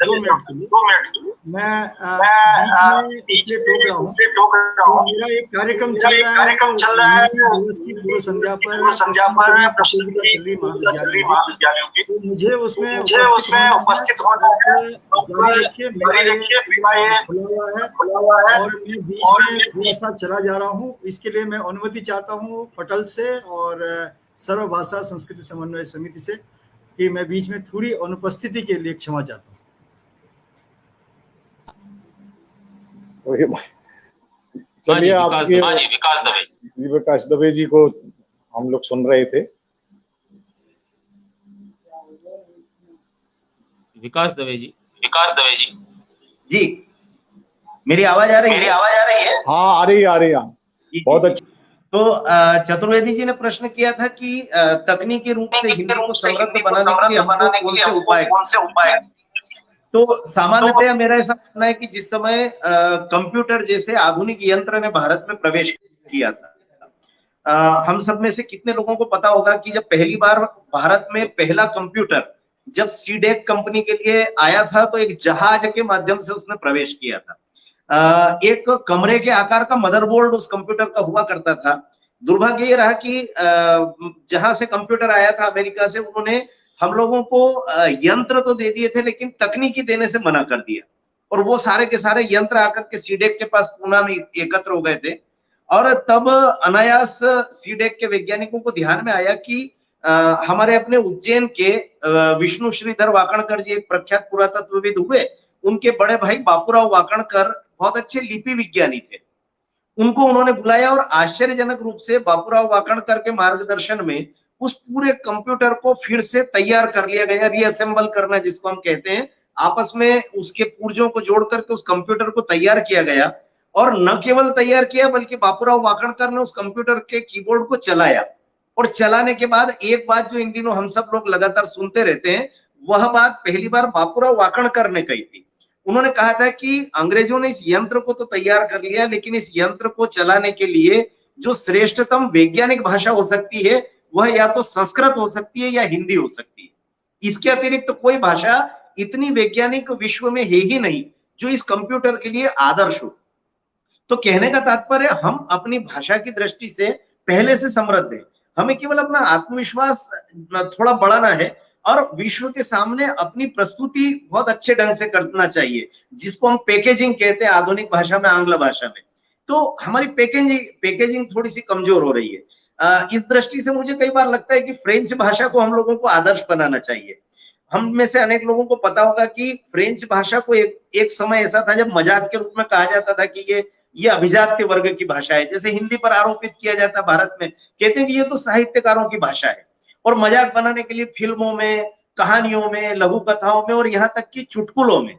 2 मिनट के लिए मैं बीच में इसलिए टोक रहा हूँ। मेरा एक कार्यक्रम चल रहा है की पूर्व संध्या पर प्रतियोगिता चल रही महाविद्यालयों की, तो मुझे उसमें उपस्थित होना है। खुला हुआ है और मैं बीच में थोड़ा सा चला जा रहा हूँ, इसके लिए मैं अनुमति चाहता हूँ पटल से और सर्व भाषा संस्कृति समन्वय समिति से कि मैं बीच में थोड़ी अनुपस्थिति के लिए क्षमा चाहता हूँ। चलिए, विकास दवे जी को हम लोग सुन रहे थे। विकास दवे जी जी, मेरी आवाज आ रही है? हाँ, आ रही है। बहुत अच्छा। तो चतुर्वेदी जी ने प्रश्न किया था कि तकनीकी रूप से हिंदी को समृद्ध बनाने के लिए कौन से उपाय। तो सामान्यतः मेरा ऐसा मानना है कि जिस समय कंप्यूटर जैसे आधुनिक यंत्र ने भारत में प्रवेश किया था, हम सब में से कितने लोगों को पता होगा कि जब पहली बार भारत में पहला कंप्यूटर जब सीडेक कंपनी के लिए आया था तो एक जहाज के माध्यम से उसने प्रवेश किया था। एक कमरे के आकार का मदरबोर्ड उस कंप्यूटर का हुआ करता था। दुर्भाग्य ये रहा कि जहां से कंप्यूटर आया था अमेरिका से, उन्होंने हम लोगों को यंत्र तो दे दिए थे लेकिन तकनीकी देने से मना कर दिया, और वो सारे के सारे यंत्र आकर के सीडेक के पास पूना में एकत्र हो गए थे। और तब अनायास सीडेक के वैज्ञानिकों को ध्यान में आया कि हमारे अपने उज्जैन के विष्णु श्रीधर वाकणकर जी एक प्रख्यात पुरातत्वविद हुए, उनके बड़े भाई बापूराव वाकणकर बहुत अच्छे लिपि विज्ञानी थे। उनको उन्होंने बुलाया और आश्चर्यजनक रूप से बापूराव वाकणकर के मार्गदर्शन में उस पूरे कंप्यूटर को फिर से तैयार कर लिया गया, रीअसेंबल करना जिसको हम कहते हैं, आपस में उसके पुर्जों को जोड़ करके उस कंप्यूटर को तैयार किया गया। और न केवल तैयार किया बल्कि बापूराव वाकणकर ने उस कंप्यूटर के कीबोर्ड को चलाया, और चलाने के बाद एक बात जो इन दिनों हम सब लोग लगातार सुनते रहते हैं, वह बात पहली बार बापूराव वाकणकर ने कही थी। उन्होंने कहा था कि अंग्रेजों ने इस यंत्र को तो तैयार कर लिया, लेकिन इस यंत्र को चलाने के लिए जो श्रेष्ठतम वैज्ञानिक भाषा हो सकती है वह या तो संस्कृत हो सकती है या हिंदी हो सकती है। इसके अतिरिक्त तो कोई भाषा इतनी वैज्ञानिक विश्व में है ही नहीं जो इस कंप्यूटर के लिए आदर्श हो। तो कहने का तात्पर्य, हम अपनी भाषा की दृष्टि से पहले से समृद्ध है, हमें केवल अपना आत्मविश्वास थोड़ा बढ़ाना है और विश्व के सामने अपनी प्रस्तुति बहुत अच्छे ढंग से करना चाहिए, जिसको हम पैकेजिंग कहते हैं आधुनिक भाषा में, आंग्ल भाषा में। तो हमारी पैकेजिंग थोड़ी सी कमजोर हो रही है। इस दृष्टि से मुझे कई बार लगता है कि फ्रेंच भाषा को हम लोगों को आदर्श बनाना चाहिए। हम में से अनेक लोगों को पता होगा कि फ्रेंच भाषा को एक समय ऐसा था जब मजाक के रूप में कहा जाता था कि ये अभिजात्य वर्ग की भाषा है, जैसे हिंदी पर आरोपित किया जाता है भारत में, कहते हैं कि ये तो साहित्यकारों की भाषा है। और मजाक बनाने के लिए फिल्मों में, कहानियों में, लघु कथाओं में और यहाँ तक कि चुटकुलों में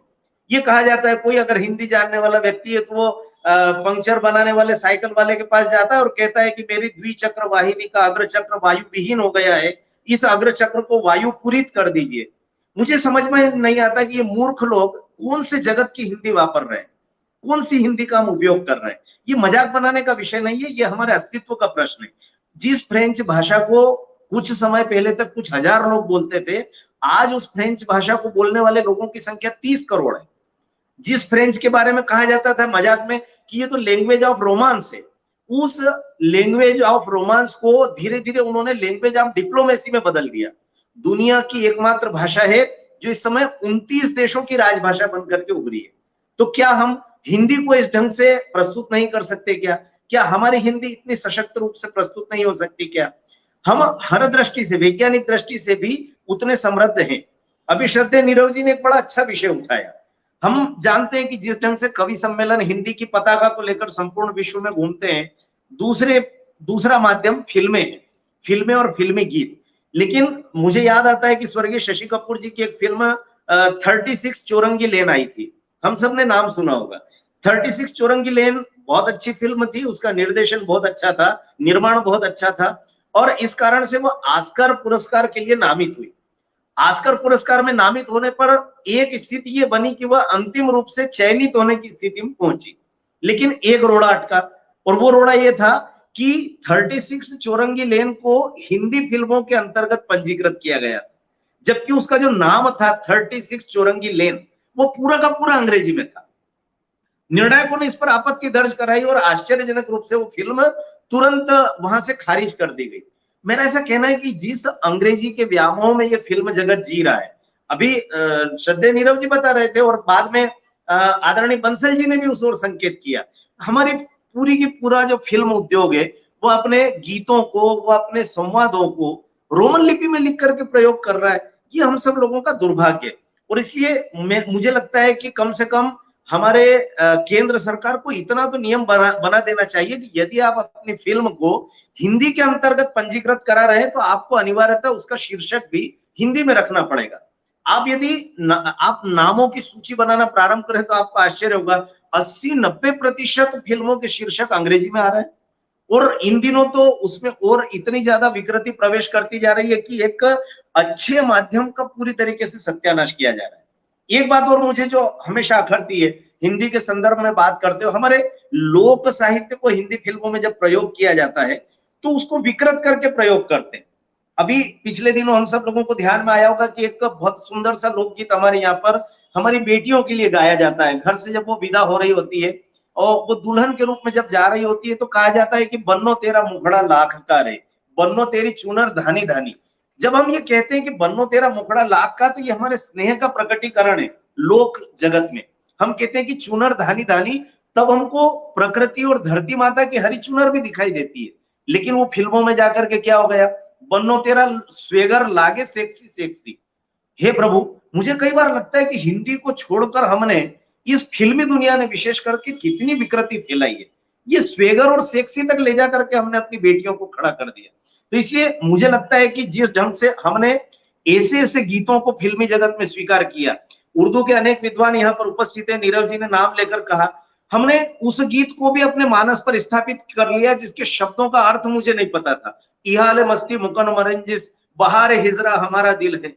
ये कहा जाता है, कोई अगर हिंदी जानने वाला व्यक्ति है तो वो पंक्चर बनाने वाले साइकिल वाले के पास जाता है और कहता है कि मेरी द्विचक्र वाहिनी का अग्रचक्र वायु विहीन हो गया है, इस अग्रचक्र को वायु पूरित कर दीजिए। मुझे समझ में नहीं आता कि ये मूर्ख लोग कौन से जगत की हिंदी वापर रहे हैं, कौन सी हिंदी का हम उपयोग कर रहे हैं। ये मजाक बनाने का विषय नहीं है, ये हमारे अस्तित्व का प्रश्न है। जिस फ्रेंच भाषा को कुछ समय पहले तक कुछ हजार लोग बोलते थे, आज उस फ्रेंच भाषा को बोलने वाले लोगों की संख्या 30 करोड़ है। जिस फ्रेंच के बारे में कहा जाता था मजाक में कि ये तो लैंग्वेज ऑफ रोमांस है, उस लैंग्वेज ऑफ रोमांस को धीरे धीरे उन्होंने लैंग्वेज ऑफ डिप्लोमेसी में बदल दिया। दुनिया की एकमात्र भाषा है जो इस समय 29 देशों की राजभाषा बनकर के उभरी है। तो क्या हम हिंदी को इस ढंग से प्रस्तुत नहीं कर सकते क्या? क्या हमारी हिंदी इतनी सशक्त रूप से प्रस्तुत नहीं हो सकती क्या? हम हर दृष्टि से, वैज्ञानिक दृष्टि से भी उतने समृद्ध हैं। अभी श्रद्धेय नीरव जी ने एक बड़ा अच्छा विषय उठाया। हम जानते हैं कि जिस ढंग से कवि सम्मेलन हिंदी की पताका को लेकर संपूर्ण विश्व में घूमते हैं, दूसरा माध्यम फिल्में और फिल्मी गीत। लेकिन मुझे याद आता है कि स्वर्गीय शशि कपूर जी की एक फिल्म 36 चौरंगी लेन आई थी, हम सब ने नाम सुना होगा। 36 चौरंगी लेन बहुत अच्छी फिल्म थी, उसका निर्देशन बहुत अच्छा था, निर्माण बहुत अच्छा था, और इस कारण से वो ऑस्कर पुरस्कार के लिए नामित हुई। ऑस्कर पुरस्कार में नामित होने पर एक स्थिति ये बनी कि वह अंतिम रूप से चयनित होने की स्थिति में पहुंची, लेकिन एक रोड़ा अटका, और वो रोड़ा ये था कि 36 चौरंगी लेन को हिंदी फिल्मों के अंतर्गत पंजीकृत किया गया, जबकि उसका जो नाम था 36 चौरंगी लेन वो पूरा का पूरा अंग्रेजी में था। निर्णायकों ने इस पर आपत्ति दर्ज कराई और आश्चर्यजनक रूप से वो फिल्म तुरंत वहां से खारिज कर दी गई। मेरा ऐसा कहना है कि जिस अंग्रेजी के व्यामोह में ये फिल्म जगत जी रहा है, अभी श्रद्धेय नीरव जी बता रहे थे और बाद में आदरणीय बंसल जी ने भी उस ओर संकेत किया, हमारी पूरी की पूरा जो फिल्म उद्योग है वो अपने गीतों को, वो अपने संवादों को रोमन लिपि में लिख करके प्रयोग कर रहा है। ये हम सब लोगों का दुर्भाग्य है, और इसलिए मुझे लगता है कि कम से कम हमारे केंद्र सरकार को इतना तो नियम बना देना चाहिए कि यदि आप अपनी फिल्म को हिंदी के अंतर्गत पंजीकृत करा रहे हैं तो आपको अनिवार्यतः उसका शीर्षक भी हिंदी में रखना पड़ेगा। आप यदि आप नामों की सूची बनाना प्रारंभ करें तो आपको आश्चर्य होगा, 80-90% फिल्मों के शीर्षक अंग्रेजी में आ रहे हैं, और इन दिनों तो उसमें और इतनी ज्यादा विकृति प्रवेश करती जा रही है कि एक अच्छे माध्यम का पूरी तरीके से सत्यानाश किया जा रहा है। एक बात और मुझे जो हमेशा अखरती है, हिंदी के संदर्भ में बात करते हो, हमारे लोक साहित्य को हिंदी फिल्मों में जब प्रयोग किया जाता है तो उसको विकृत करके प्रयोग करते हैं। अभी पिछले दिनों हम सब लोगों को ध्यान में आया होगा कि एक बहुत सुंदर सा लोकगीत हमारे यहाँ पर हमारी बेटियों के लिए गाया जाता है। घर से जब वो विदा हो रही होती है और वो दुल्हन के रूप में जब जा रही होती है तो कहा जाता है कि बन्नो तेरा मुखड़ा लाख का रे, बन्नो तेरी चुनर धानी धानी। जब हम ये कहते हैं कि बन्नो तेरा मुखड़ा लाख का, तो ये हमारे स्नेह का प्रकटीकरण है लोक जगत में। हम कहते हैं कि चुनर धानी धानी, तब हमको प्रकृति और धरती माता की हरी चुनर भी दिखाई देती है, लेकिन वो फिल्मों में जाकर के क्या हो गया, बन्नो तेरा स्वेगर लागे सेक्सी सेक्सी। हे प्रभु, मुझे कई बार लगता है कि हिंदी को छोड़कर हमने इस फिल्मी दुनिया ने विशेष करके कितनी विकृति फैलाई है। ये स्वेगर और सेक्सी तक ले जा करके हमने अपनी बेटियों को खड़ा कर दिया। तो इसलिए मुझे लगता है कि जिस ढंग से हमने ऐसे ऐसे गीतों को फिल्मी जगत में स्वीकार किया, उर्दू के अनेक विद्वान यहाँ पर उपस्थित है, नीरव जी ने नाम लेकर कहा, हमने उस गीत को भी अपने मानस पर स्थापित कर लिया जिसके शब्दों का अर्थ मुझे नहीं पता था। इहाले मस्ती मुकन मरंजिस बहार हिजरा हमारा दिल है।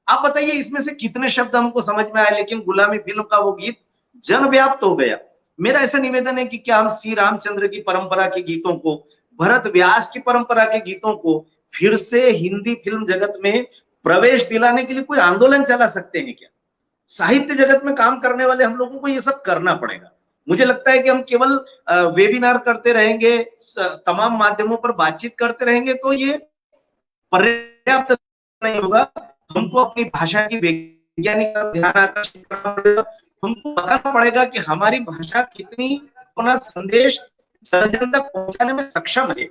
आप बताइए इसमें से कितने शब्द हमको समझ में आए, लेकिन गुलामी फिल्म का वो गीत जन व्याप्त हो गया। मेरा ऐसा निवेदन है कि क्या हम श्री रामचंद्र की परंपरा के गीतों को, भरत व्यास की परंपरा के गीतों को फिर से हिंदी फिल्म जगत में प्रवेश दिलाने के लिए कोई आंदोलन चला सकते हैं क्या? साहित्य जगत में काम करने वाले हम लोगों को ये सब करना पड़ेगा। मुझे लगता है कि हम केवल वेबिनार करते रहेंगे, तमाम माध्यमों पर बातचीत करते रहेंगे तो ये पर्याप्त नहीं होगा। हमको अपनी भाषा की वैज्ञानिक ध्यान आकर्षित करना पड़ेगा। हमको बताना पड़ेगा कि हमारी भाषा कितनी अपना संदेश जन तक पहुंचाने में सक्षम है।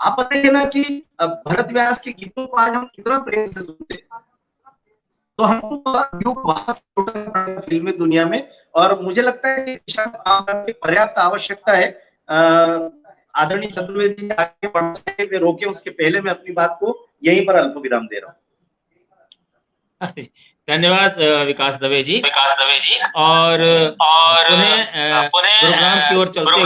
आप बताइए ना कि भरत व्यास के गीतों को आज हम कितना प्रेम से सुनते हैं, तो हमको फिल्मी दुनिया में, और मुझे लगता है कि पर्याप्त आवश्यकता है। आदरणीय चतुर्वेदी आगे बढ़ रोके उसके पहले मैं अपनी बात को यहीं पर अल्प विराम दे रहा हूँ। धन्यवाद विकास दवे जी। और प्रोग्राम की ओर चलते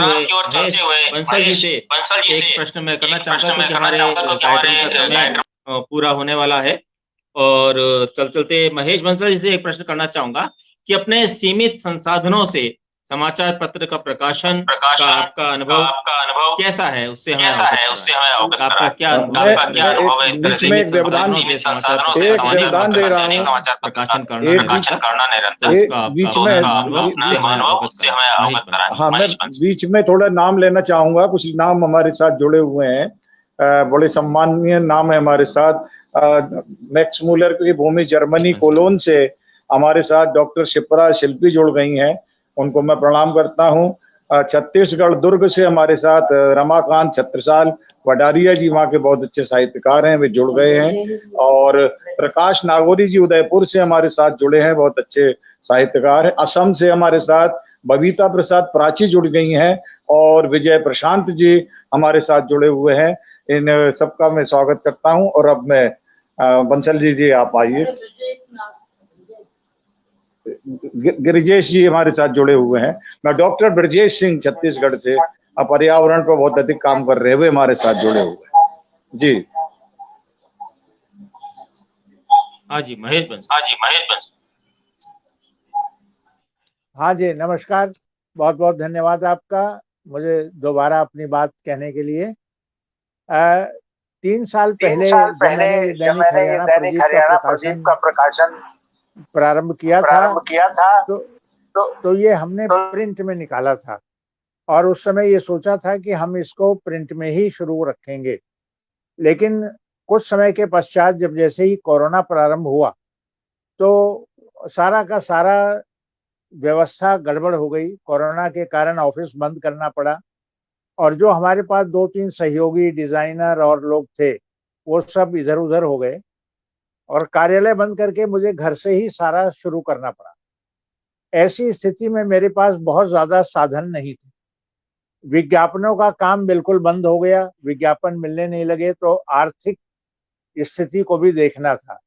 हुए बंसल जी से एक प्रश्न मैं करना चाहता हूँ कि हमारे कार्यक्रम का समय पूरा होने वाला है। और चलते महेश बंसल जी से एक प्रश्न करना चाहूंगा कि अपने सीमित संसाधनों से समाचार पत्र का प्रकाशन का आपका अनुभव कैसा है, उससे हमें अवगत कराएं। आपका क्या अनुभव है इस तरह से बीच में एक व्यवधान दे रहा हूँ, प्रकाशन करना निरंतर, बीच में हाँ, मैं बीच में थोड़ा नाम लेना चाहूंगा। कुछ नाम हमारे साथ जुड़े हुए हैं, बड़े सम्माननीय नाम है हमारे साथ। मैक्स मूलर की भूमि जर्मनी कोलोन से हमारे साथ डॉक्टर शिप्रा शिल्पी जुड़ गई हैं, उनको मैं प्रणाम करता हूँ। छत्तीसगढ़ दुर्ग से हमारे साथ रमाकांत छत्रसाल वडारिया जी, वहाँ के बहुत अच्छे साहित्यकार हैं, वे जुड़ गए हैं। और प्रकाश नागौरी जी उदयपुर से हमारे साथ जुड़े हैं, बहुत अच्छे साहित्यकार हैं। असम से हमारे साथ बबीता प्रसाद प्राची जुड़ गई हैं और विजय प्रशांत जी हमारे साथ जुड़े हुए हैं। इन सबका मैं स्वागत करता हूं। और अब मैं बंसल जी आप आइए। गिरिजेश जी हमारे साथ जुड़े हुए हैं। मैं डॉक्टर ब्रजेश सिंह छत्तीसगढ़ से पर्यावरण पर बहुत अधिक काम कर रहे हुए हमारे साथ जुड़े हुए हैं जी। हाँ जी महेश बंसल। हाँ जी, नमस्कार। बहुत बहुत धन्यवाद आपका मुझे दोबारा अपनी बात कहने के लिए। 3 साल पहले जब मैंने दैनिक हरियाणा प्रदीप का प्रकाशन प्रारंभ किया था तो ये हमने प्रिंट में निकाला था और उस समय ये सोचा था कि हम इसको प्रिंट में ही शुरू रखेंगे। लेकिन कुछ समय के पश्चात जब जैसे ही कोरोना प्रारंभ हुआ तो सारा का सारा व्यवस्था गड़बड़ हो गई। कोरोना के कारण ऑफिस बंद करना पड़ा और जो हमारे पास 2-3 सहयोगी डिजाइनर और लोग थे वो सब इधर उधर हो गए और कार्यालय बंद करके मुझे घर से ही सारा शुरू करना पड़ा। ऐसी स्थिति में मेरे पास बहुत ज्यादा साधन नहीं थे। विज्ञापनों का काम बिल्कुल बंद हो गया, विज्ञापन मिलने नहीं लगे तो आर्थिक स्थिति को भी देखना था।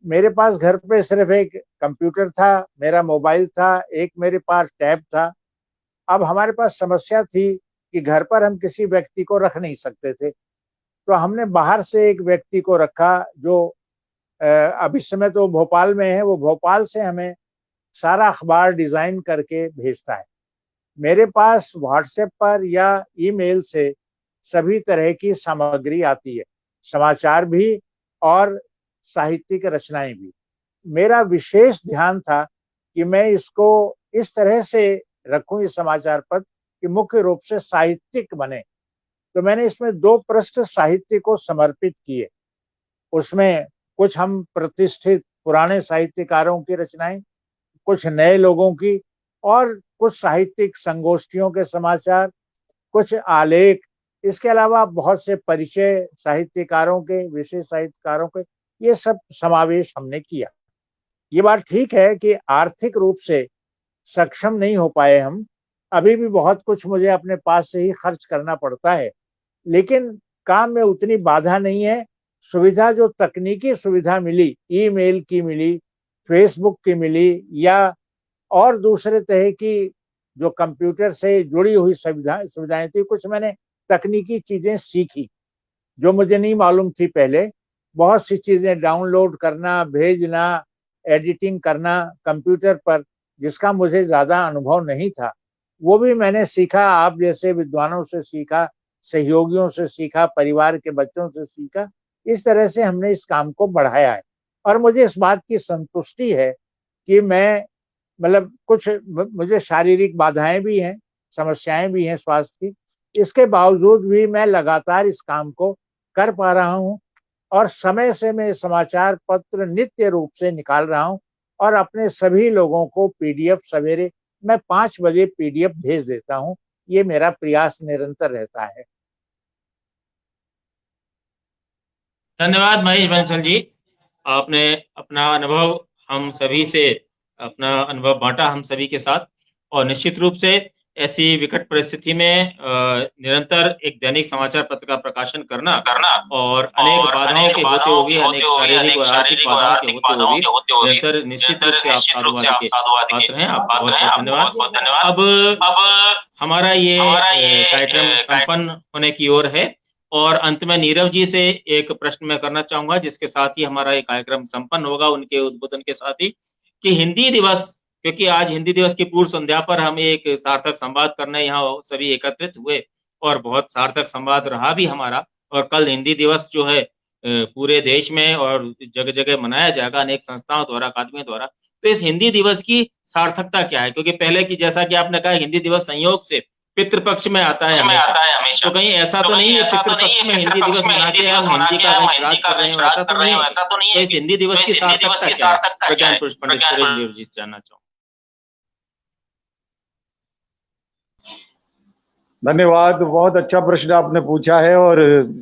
मेरे पास घर पे सिर्फ एक कंप्यूटर था, मेरा मोबाइल था, एक मेरे पास टैब था। अब हमारे पास समस्या थी कि घर पर हम किसी व्यक्ति को रख नहीं सकते थे, तो हमने बाहर से एक व्यक्ति को रखा जो अब इस समय तो भोपाल में है। वो भोपाल से हमें सारा अखबार डिजाइन करके भेजता है। मेरे पास व्हाट्सएप पर या ईमेल से सभी तरह की सामग्री आती है, समाचार भी और साहित्यिक रचनाएं भी। मेरा विशेष ध्यान था कि मैं इसको इस तरह से रखूं, ये समाचार पत्र, कि मुख्य रूप से साहित्यिक बने। तो मैंने इसमें 2 पृष्ठ साहित्य को समर्पित किए। उसमें कुछ हम प्रतिष्ठित पुराने साहित्यकारों की रचनाएं, कुछ नए लोगों की और कुछ साहित्यिक संगोष्ठियों के समाचार, कुछ आलेख, इसके अलावा बहुत से परिचय साहित्यकारों के, विशेष साहित्यकारों के, ये सब समावेश हमने किया। ये बात ठीक है कि आर्थिक रूप से सक्षम नहीं हो पाए हम, अभी भी बहुत कुछ मुझे अपने पास से ही खर्च करना पड़ता है, लेकिन काम में उतनी बाधा नहीं है। सुविधा जो तकनीकी सुविधा मिली, ईमेल की मिली, फेसबुक की मिली या और दूसरे तरह की जो कंप्यूटर से जुड़ी हुई सुविधाएं थी, कुछ मैंने तकनीकी चीजें सीखी जो मुझे नहीं मालूम थी पहले। बहुत सी चीजें डाउनलोड करना, भेजना, एडिटिंग करना कंप्यूटर पर, जिसका मुझे ज्यादा अनुभव नहीं था, वो भी मैंने सीखा। आप जैसे विद्वानों से सीखा, सहयोगियों से सीखा, परिवार के बच्चों से सीखा। इस तरह से हमने इस काम को बढ़ाया है और मुझे इस बात की संतुष्टि है कि मैं मतलब कुछ मुझे शारीरिक बाधाएं भी हैं, समस्याएं भी हैं स्वास्थ्य की, इसके बावजूद भी मैं लगातार इस काम को कर पा रहा हूं और समय से मैं समाचार पत्र नित्य रूप से निकाल रहा हूं और अपने सभी लोगों को पीडीएफ सवेरे मैं 5 बजे पीडीएफ भेज देता हूं। ये मेरा प्रयास निरंतर रहता है। धन्यवाद महेश बंसल जी, आपने अपना अनुभव हम सभी से, अपना अनुभव बांटा हम सभी के साथ। और निश्चित रूप से ऐसी विकट परिस्थिति में निरंतर एक दैनिक समाचार पत्र का प्रकाशन करना और अनेक बाधाओं के होते हुए, अनेक शारीरिक और आर्थिक बाधाओं के होते हुए निरंतर निश्चित रूप से आप साधुवाद के पात्र हैं। आपका बहुत बहुत धन्यवाद। अब हमारा ये कार्यक्रम संपन्न होने की ओर है और अंत में नीरव जी से एक प्रश्न मैं करना चाहूंगा, जिसके साथ ही हमारा ये कार्यक्रम संपन्न होगा, उनके उद्बोधन के साथ ही, कि हिंदी दिवस, क्योंकि आज हिंदी दिवस की पूर्व संध्या पर हम एक सार्थक संवाद करने यहाँ सभी एकत्रित हुए और बहुत सार्थक संवाद रहा भी हमारा। और कल हिंदी दिवस जो है पूरे देश में और जगह जगह मनाया जाएगा, अनेक संस्थाओं द्वारा, अकादमियों द्वारा। तो इस हिंदी दिवस की सार्थकता क्या है? क्योंकि पहले की, जैसा कि आपने कहा, हिंदी दिवस संयोग से पितृपक्ष में आता है हमेशा। तो कहीं ऐसा तो नहीं है पितृपक्ष में हिंदी दिवस मना के हम हिंदी का श्राद्ध कर रहे हैं, ऐसा तो नहीं है। तो इस हिंदी दिवस की सार्थकता क्या है? प्रज्ञान पुरुष पंडित सुरेश देव जी से जानना चाहूँ। धन्यवाद, बहुत अच्छा प्रश्न आपने पूछा है। और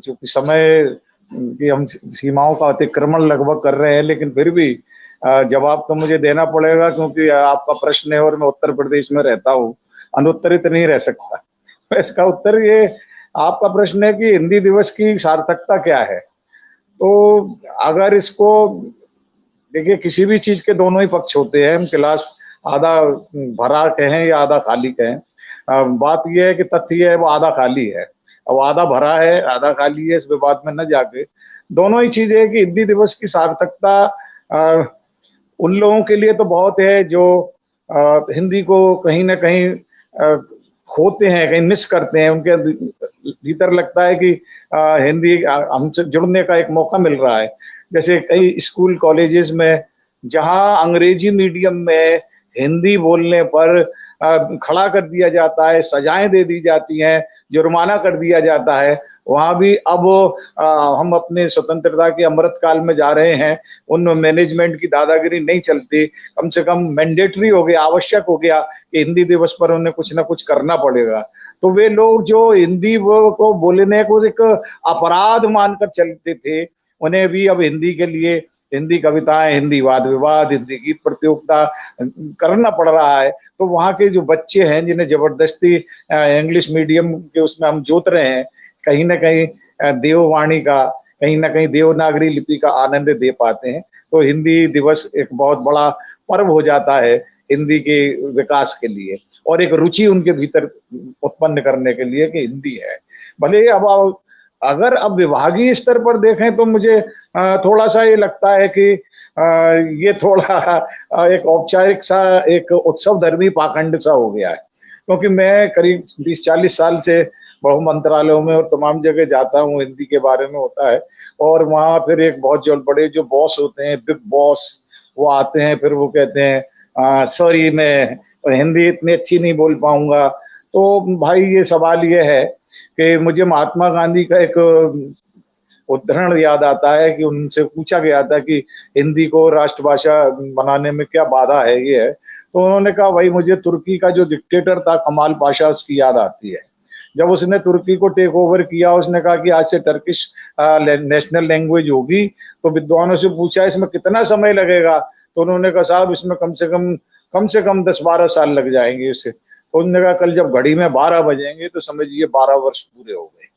चूंकि समय की हम सीमाओं का अतिक्रमण लगभग कर रहे हैं, लेकिन फिर भी जवाब तो मुझे देना पड़ेगा, क्योंकि आपका प्रश्न है और मैं उत्तर प्रदेश में रहता हूँ, अनुत्तरित नहीं रह सकता। तो इसका उत्तर ये, आपका प्रश्न है कि हिंदी दिवस की सार्थकता क्या है। तो अगर इसको देखिए, किसी भी चीज के दोनों ही पक्ष होते हैं, हम गिलास आधा भरा कहें या आधा खाली कहें, बात यह है कि तथ्य यह है वो आधा खाली है। अब आधा भरा है आधा खाली है, इस विवाद में न जाके दोनों ही चीजें है कि हिंदी दिवस की सार्थकता उन लोगों के लिए तो बहुत है जो हिंदी को कहीं ना कहीं खोते हैं, कहीं मिस करते हैं। उनके भीतर लगता है कि हिंदी हमसे जुड़ने का एक मौका मिल रहा है। जैसे कई स्कूल कॉलेजेस में जहां अंग्रेजी मीडियम में हिंदी बोलने पर खड़ा कर दिया जाता है, सजाएं दे दी जाती हैं, जुर्माना कर दिया जाता है, वहां भी अब हम अपने स्वतंत्रता के अमृत काल में जा रहे हैं। उनमें मैनेजमेंट की दादागिरी नहीं चलती, कम से कम मैंडेटरी हो गया, आवश्यक हो गया कि हिंदी दिवस पर उन्हें कुछ ना कुछ करना पड़ेगा। तो वे लोग जो हिंदी को बोलने को एक अपराध मानकर चलते थे, उन्हें भी अब हिंदी के लिए हिंदी कविताएं, हिंदी वाद विवाद, हिंदी गीत प्रतियोगिता करना पड़ रहा है। तो वहाँ के जो बच्चे हैं जिन्हें जबरदस्ती इंग्लिश मीडियम के उसमें हम जोत रहे हैं, कहीं ना कहीं देववाणी का, कहीं ना कहीं देवनागरी लिपि का आनंद दे पाते हैं। तो हिंदी दिवस एक बहुत बड़ा पर्व हो जाता है हिंदी के विकास के लिए और एक रुचि उनके भीतर उत्पन्न करने के लिए कि हिंदी है। भले अब अगर अब विभागीय स्तर पर देखें तो मुझे थोड़ा सा ये लगता है कि ये थोड़ा एक औपचारिक सा, एक उत्सव धर्मी पाखंड सा हो गया है। क्योंकि मैं करीब 30-40 साल से बहु मंत्रालयों में और तमाम जगह जाता हूँ, हिंदी के बारे में होता है। और वहाँ फिर एक बहुत जो बड़े जो बॉस होते हैं, बिग बॉस, वो आते हैं, फिर वो कहते हैं सॉरी मैं हिंदी इतनी अच्छी नहीं बोल पाऊंगा। तो भाई ये सवाल ये है कि मुझे महात्मा गांधी का एक उदाहरण याद आता है कि उनसे पूछा गया था कि हिंदी को राष्ट्रभाषा बनाने में क्या बाधा है, ये है। तो उन्होंने कहा भाई मुझे तुर्की का जो डिक्टेटर था कमाल पाशा, उसकी याद आती है। जब उसने तुर्की को टेक ओवर किया, उसने कहा कि आज से टर्किश नेशनल लैंग्वेज होगी। तो विद्वानों से पूछा इसमें कितना समय लगेगा, तो उन्होंने कहा साहब इसमें कम से कम 10-12 साल लग जाएंगे इसे। तो उन्होंने कहा कल जब घड़ी में 12 बजेंगे तो समझिए 12 वर्ष पूरे हो गए।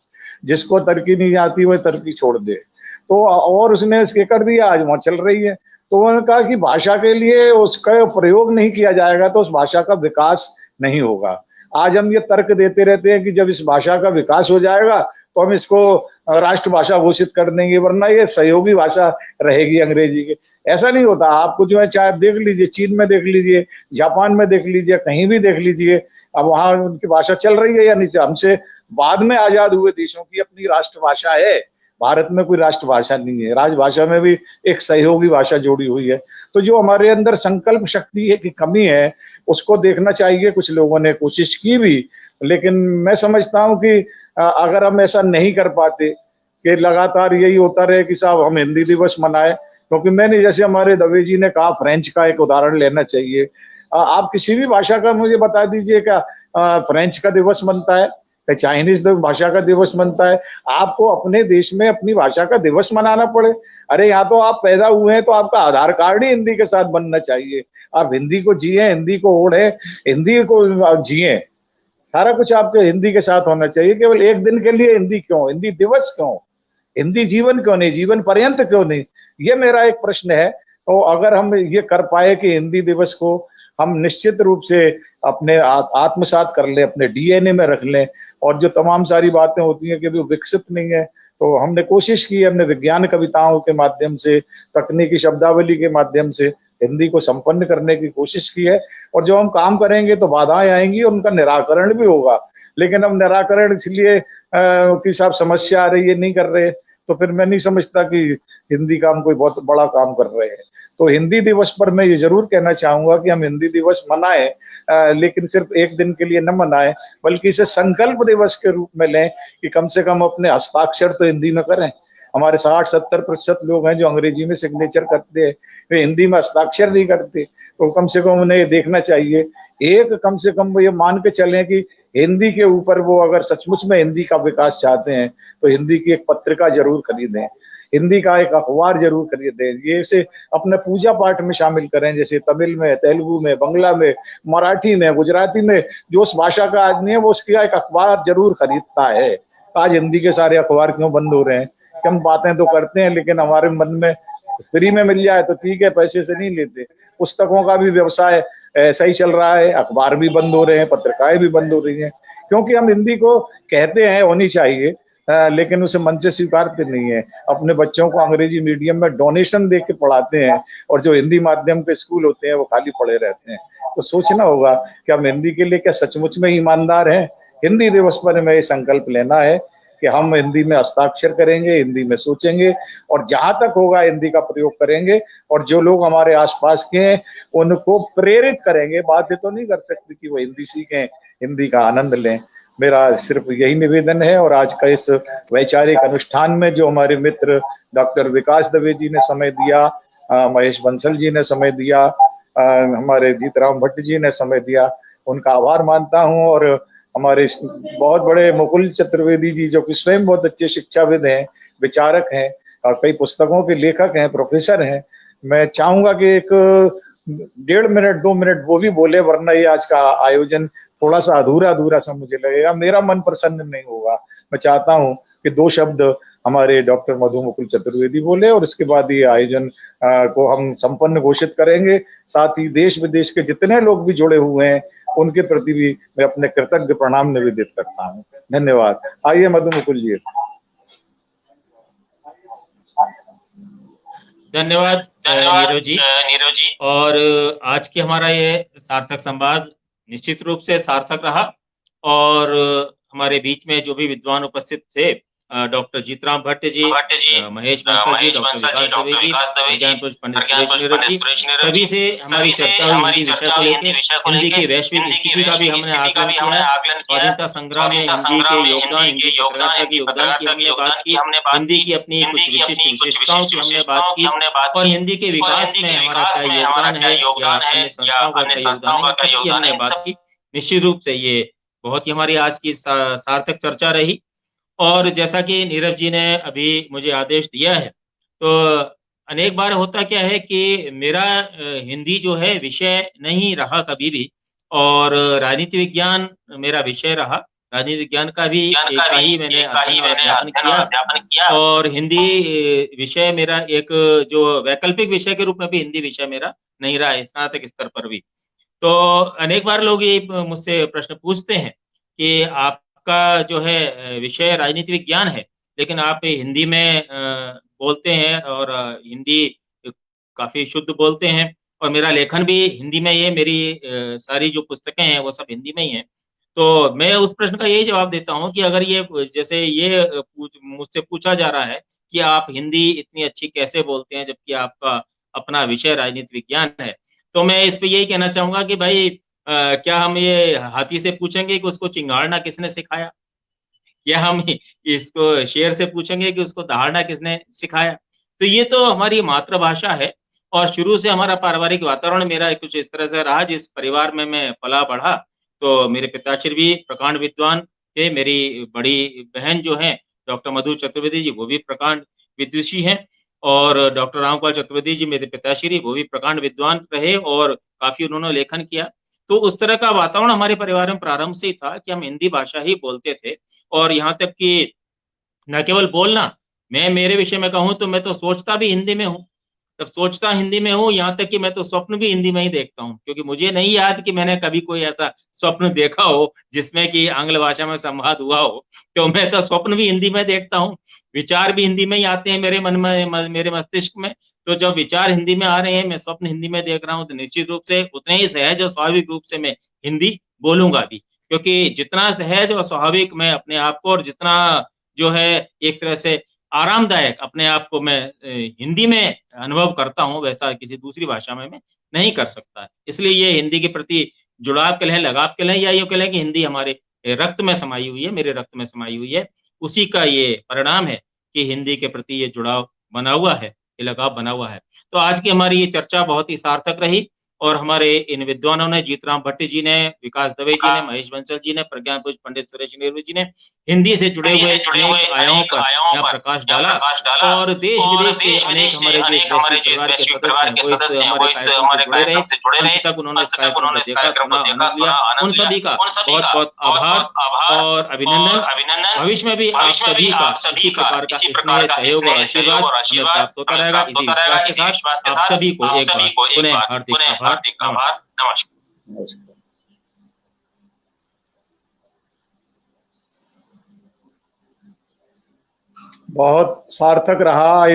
जिसको तर्की नहीं आती वह तर्की छोड़ दे। तो और उसने इसके कर दिया, आज वहां चल रही है। तो उन्होंने कहा कि भाषा के लिए उसका प्रयोग नहीं किया जाएगा तो उस भाषा का विकास नहीं होगा। आज हम ये तर्क देते रहते हैं कि जब इस भाषा का विकास हो जाएगा तो हम इसको राष्ट्रभाषा घोषित कर देंगे, वरना ये सहयोगी भाषा रहेगी अंग्रेजी के। ऐसा नहीं होता। आपको जो है चाहे देख लीजिए, चीन में देख लीजिए, जापान में देख लीजिए, कहीं भी देख लीजिए, अब वहां उनकी भाषा चल रही है या नहीं। हमसे बाद में आजाद हुए देशों की अपनी राष्ट्रभाषा है, भारत में कोई राष्ट्रभाषा नहीं है। राजभाषा में भी एक सहयोगी भाषा जोड़ी हुई है। तो जो हमारे अंदर संकल्प शक्ति की कमी है उसको देखना चाहिए। कुछ लोगों ने कोशिश की भी, लेकिन मैं समझता हूं कि अगर हम ऐसा नहीं कर पाते कि लगातार यही होता रहे कि साहब हम हिंदी दिवस मनाए, क्योंकि मैंने जैसे हमारे दवे जी ने कहा फ्रेंच का एक उदाहरण लेना चाहिए। आप किसी भी भाषा का मुझे बता दीजिए क्या फ्रेंच का दिवस बनता है, चाइनीज भाषा का दिवस बनता है। आपको अपने देश में अपनी भाषा का दिवस मनाना पड़े? अरे यहाँ तो आप पैदा हुए हैं तो आपका आधार कार्ड ही हिंदी के साथ बनना चाहिए। आप हिंदी को जिए, हिंदी को ओढ़े, हिंदी को जिए, सारा कुछ आपके हिंदी के साथ होना चाहिए। केवल एक दिन के लिए हिंदी क्यों, हिंदी दिवस क्यों, हिंदी जीवन क्यों नहीं, जीवन पर्यंत क्यों नहीं, ये मेरा एक प्रश्न है। तो अगर हम ये कर पाए कि हिंदी दिवस को हम निश्चित रूप से अपने आत्मसात कर लें, अपने डीएनए में रख लें, और जो तमाम सारी बातें होती हैं कि वो विकसित नहीं है, तो हमने कोशिश की, हमने विज्ञान कविताओं के माध्यम से, तकनीकी शब्दावली के माध्यम से हिंदी को संपन्न करने की कोशिश की है। और जो हम काम करेंगे तो बाधाएं आएंगी, उनका निराकरण भी होगा, लेकिन हम निराकरण इसलिए कि साहब समस्या आ रही है नहीं कर रहे, तो फिर मैं नहीं समझता कि हिंदी का हम कोई बहुत बड़ा काम कर रहे हैं। तो हिंदी दिवस पर मैं ये जरूर कहना चाहूंगा कि हम हिंदी दिवस मनाएं, लेकिन सिर्फ एक दिन के लिए न मनाएं, बल्कि इसे संकल्प दिवस के रूप में लें कि कम से कम अपने हस्ताक्षर तो हिंदी में करें। हमारे 60-70% लोग हैं जो अंग्रेजी में सिग्नेचर करते हैं, वे हिंदी में हस्ताक्षर नहीं करते, तो कम से कम उन्हें देखना चाहिए। एक कम से कम वो ये मान के चलें कि हिंदी के ऊपर वो अगर सचमुच में हिंदी का विकास चाहते हैं तो हिंदी की एक पत्रिका जरूर खरीदें, हिंदी का एक अखबार जरूर खरीदें, ये इसे अपने पूजा पाठ में शामिल करें, जैसे तमिल में, तेलुगु में, बंगला में, मराठी में, गुजराती में, जो उस भाषा का आदमी है वो उसका एक अखबार जरूर खरीदता है। आज हिंदी के सारे अखबार क्यों बंद हो रहे हैं? हम बातें तो करते हैं लेकिन हमारे मन में फ्री में मिल जाए तो ठीक है, पैसे से नहीं लेते। पुस्तकों का भी व्यवसाय ऐसा ही चल रहा है, अखबार भी बंद हो रहे हैं, पत्रिकाएं भी बंद हो रही हैं, क्योंकि हम हिंदी को कहते हैं होनी चाहिए, लेकिन उसे मन से स्वीकारते नहीं है। अपने बच्चों को अंग्रेजी मीडियम में डोनेशन दे के पढ़ाते हैं और जो हिंदी माध्यम के स्कूल होते हैं वो खाली पड़े रहते हैं। तो सोचना होगा कि हम हिंदी के लिए क्या सचमुच में ईमानदार हैं। हिंदी दिवस पर हमें ये संकल्प लेना है कि हम हिंदी में हस्ताक्षर करेंगे, हिंदी में सोचेंगे और जहां तक होगा हिंदी का प्रयोग करेंगे, और जो लोग हमारे आसपास के हैं उनको प्रेरित करेंगे। बातें तो नहीं कर सकते कि वो हिंदी सीखें, हिंदी का आनंद लें। मेरा सिर्फ यही निवेदन है। और आज का इस वैचारिक अनुष्ठान में जो हमारे मित्र डॉक्टर विकास दवे जी ने समय दिया, महेश बंसल जी ने समय दिया, हमारे जीतराम भट्ट जी ने समय दिया, उनका आभार मानता हूँ। और हमारे बहुत बड़े मुकुल चतुर्वेदी जी जो कि स्वयं बहुत अच्छे शिक्षाविद हैं, विचारक हैं और कई पुस्तकों के लेखक हैं, प्रोफेसर हैं, मैं चाहूंगा कि एक 1.5 मिनट 2 मिनट वो भी बोले, वरना ये आज का आयोजन थोड़ा सा अधूरा अधूरा सा मुझे लगेगा, मेरा मन प्रसन्न नहीं होगा। मैं चाहता हूं कि 2 शब्द हमारे डॉक्टर मधु मुकुल चतुर्वेदी बोले और उसके बाद ये आयोजन को हम संपन्न घोषित करेंगे। साथ ही देश विदेश के जितने लोग भी जुड़े हुए हैं उनके प्रति भी मैं अपने कृतज्ञ प्रणाम निवेदित करता हूँ। धन्यवाद। आइए मधु मुकुल जी। धन्यवाद नीरव जी। और आज की हमारा ये सार्थक संवाद निश्चित रूप से सार्थक रहा। और हमारे बीच में जो भी विद्वान उपस्थित थे, डॉक्टर जीतराम भट्ट जी, महेश बंसल जी, डॉक्टर विकास दवे जी, पंडित सुरेश नीरव जी, सभी से हमारी चर्चा हुई हिंदी विषय को लेकर। हिंदी की वैश्विक स्थिति का भी हमने आकलन किया है, स्वाधीनता संग्राम में हिंदी के योगदान, हिंदी पत्रकारिता के योगदान की हमने बात की, हिंदी की अपनी कुछ विशिष्ट विशेषताओं की हमने बात की, और हिंदी के विकास में हमारा क्या योगदान है या अन्य संस्थाओं का क्या योगदान है, हमने बात की। निश्चित रूप से ये बहुत ही हमारी आज की सार्थक चर्चा रही। और जैसा कि नीरव जी ने अभी मुझे आदेश दिया है, तो अनेक बार होता क्या है कि मेरा हिंदी जो है विषय नहीं रहा कभी भी, और राजनीति विज्ञान मेरा विषय रहा। राजनीति विज्ञान का भी ही मैंने अध्यापन किया, और हिंदी विषय मेरा एक जो वैकल्पिक विषय के रूप में भी हिंदी विषय मेरा नहीं रहा है, स्नातक स्तर पर भी। तो अनेक बार लोग ये मुझसे प्रश्न पूछते हैं कि आपका जो है विषय राजनीति विज्ञान है, लेकिन आप हिंदी में बोलते हैं और हिंदी काफी शुद्ध बोलते हैं, और मेरा लेखन भी हिंदी में ही है, मेरी सारी जो पुस्तकें हैं वो सब हिंदी में ही हैं। तो मैं उस प्रश्न का यही जवाब देता हूँ कि अगर ये जैसे ये मुझसे पूछा जा रहा है कि आप हिंदी इतनी अच्छी कैसे बोलते हैं जबकि आपका अपना विषय राजनीति विज्ञान है, तो मैं इस पे यही कहना चाहूंगा कि भाई क्या हम ये हाथी से पूछेंगे कि उसको चिंगाड़ना किसने सिखाया, या हम इसको शेर से पूछेंगे कि उसको दहाड़ना किसने सिखाया। तो ये तो हमारी मातृभाषा है, और शुरू से हमारा पारिवारिक वातावरण मेरा कुछ इस तरह से रहा, जिस परिवार में मैं पला बढ़ा। तो मेरे पिताश्री भी प्रकांड विद्वान थे, मेरी बड़ी बहन जो है डॉक्टर मधु चतुर्वेदी जी, वो भी प्रकांड विदुषी हैं, और डॉक्टर रामपाल चतुर्वेदी जी मेरे पिताश्री, वो भी प्रकांड विद्वान रहे और काफी उन्होंने लेखन किया। तो उस तरह का वातावरण हमारे परिवार में प्रारंभ से ही था कि हम हिंदी भाषा ही बोलते थे। और यहाँ तक कि न केवल बोलना, मैं मेरे विषय में कहूँ तो मैं तो सोचता भी हिंदी में हूँ। तब सोचता हिंदी में हूँ, यहाँ तक कि मैं तो स्वप्न भी हिंदी में ही देखता हूँ, क्योंकि मुझे नहीं याद कि मैंने कभी कोई ऐसा स्वप्न देखा हो जिसमें कि आंग्ल भाषा में संवाद हुआ हो। तो मैं तो स्वप्न भी हिंदी में देखता हूँ, विचार भी हिंदी में ही आते हैं मेरे मन में, मेरे मस्तिष्क में। तो जब विचार हिंदी में आ रहे हैं, मैं स्वप्न हिंदी में देख रहा हूँ, तो निश्चित रूप से उतने ही सहज और स्वाभाविक रूप से मैं हिंदी बोलूंगा भी, क्योंकि जितना सहज और स्वाभाविक मैं अपने आप को, और जितना जो है एक तरह से आरामदायक अपने आप को मैं हिंदी में अनुभव करता हूँ, वैसा किसी दूसरी भाषा में मैं नहीं कर सकता। इसलिए ये हिंदी के प्रति जुड़ाव कह लें, लगाव कह लें, या ये कह लें कि हिंदी हमारे रक्त में समाई हुई है, मेरे रक्त में समाई हुई है। उसी का ये परिणाम है कि हिंदी के प्रति ये जुड़ाव बना हुआ है, ये लगाव बना हुआ है। तो आज की हमारी ये चर्चा बहुत ही सार्थक रही, और हमारे इन विद्वानों ने, जीतराम भट्ट जी ने, विकास दवे जी ने, महेश बंसल जी ने, प्रज्ञापूज पंडित सुरेश नेहरू जी ने हिंदी से जुड़े हुए अनेक आयामों पर यहाँ प्रकाश डाला, और देश विदेश से अनेक हमारे जो वैश्विक परिवार के सदस्य हैं वो इस हमारे कार्यक्रम से जुड़े रहे, अंत तक उन्होंने इस कार्यक्रम को देखा, सुना, आनंद लिया। उन सभी का बहुत बहुत आभार और अभिनंदन। भविष्य में भी आप सभी का इसी प्रकार का स्नेह, सहयोग और आशीर्वाद हमें प्राप्त होता रहेगा। इसी विश्वास के साथ आप सभी को एक बार पुनः हार्दिक आभार, नमस्कार। बहुत सार्थक रहा।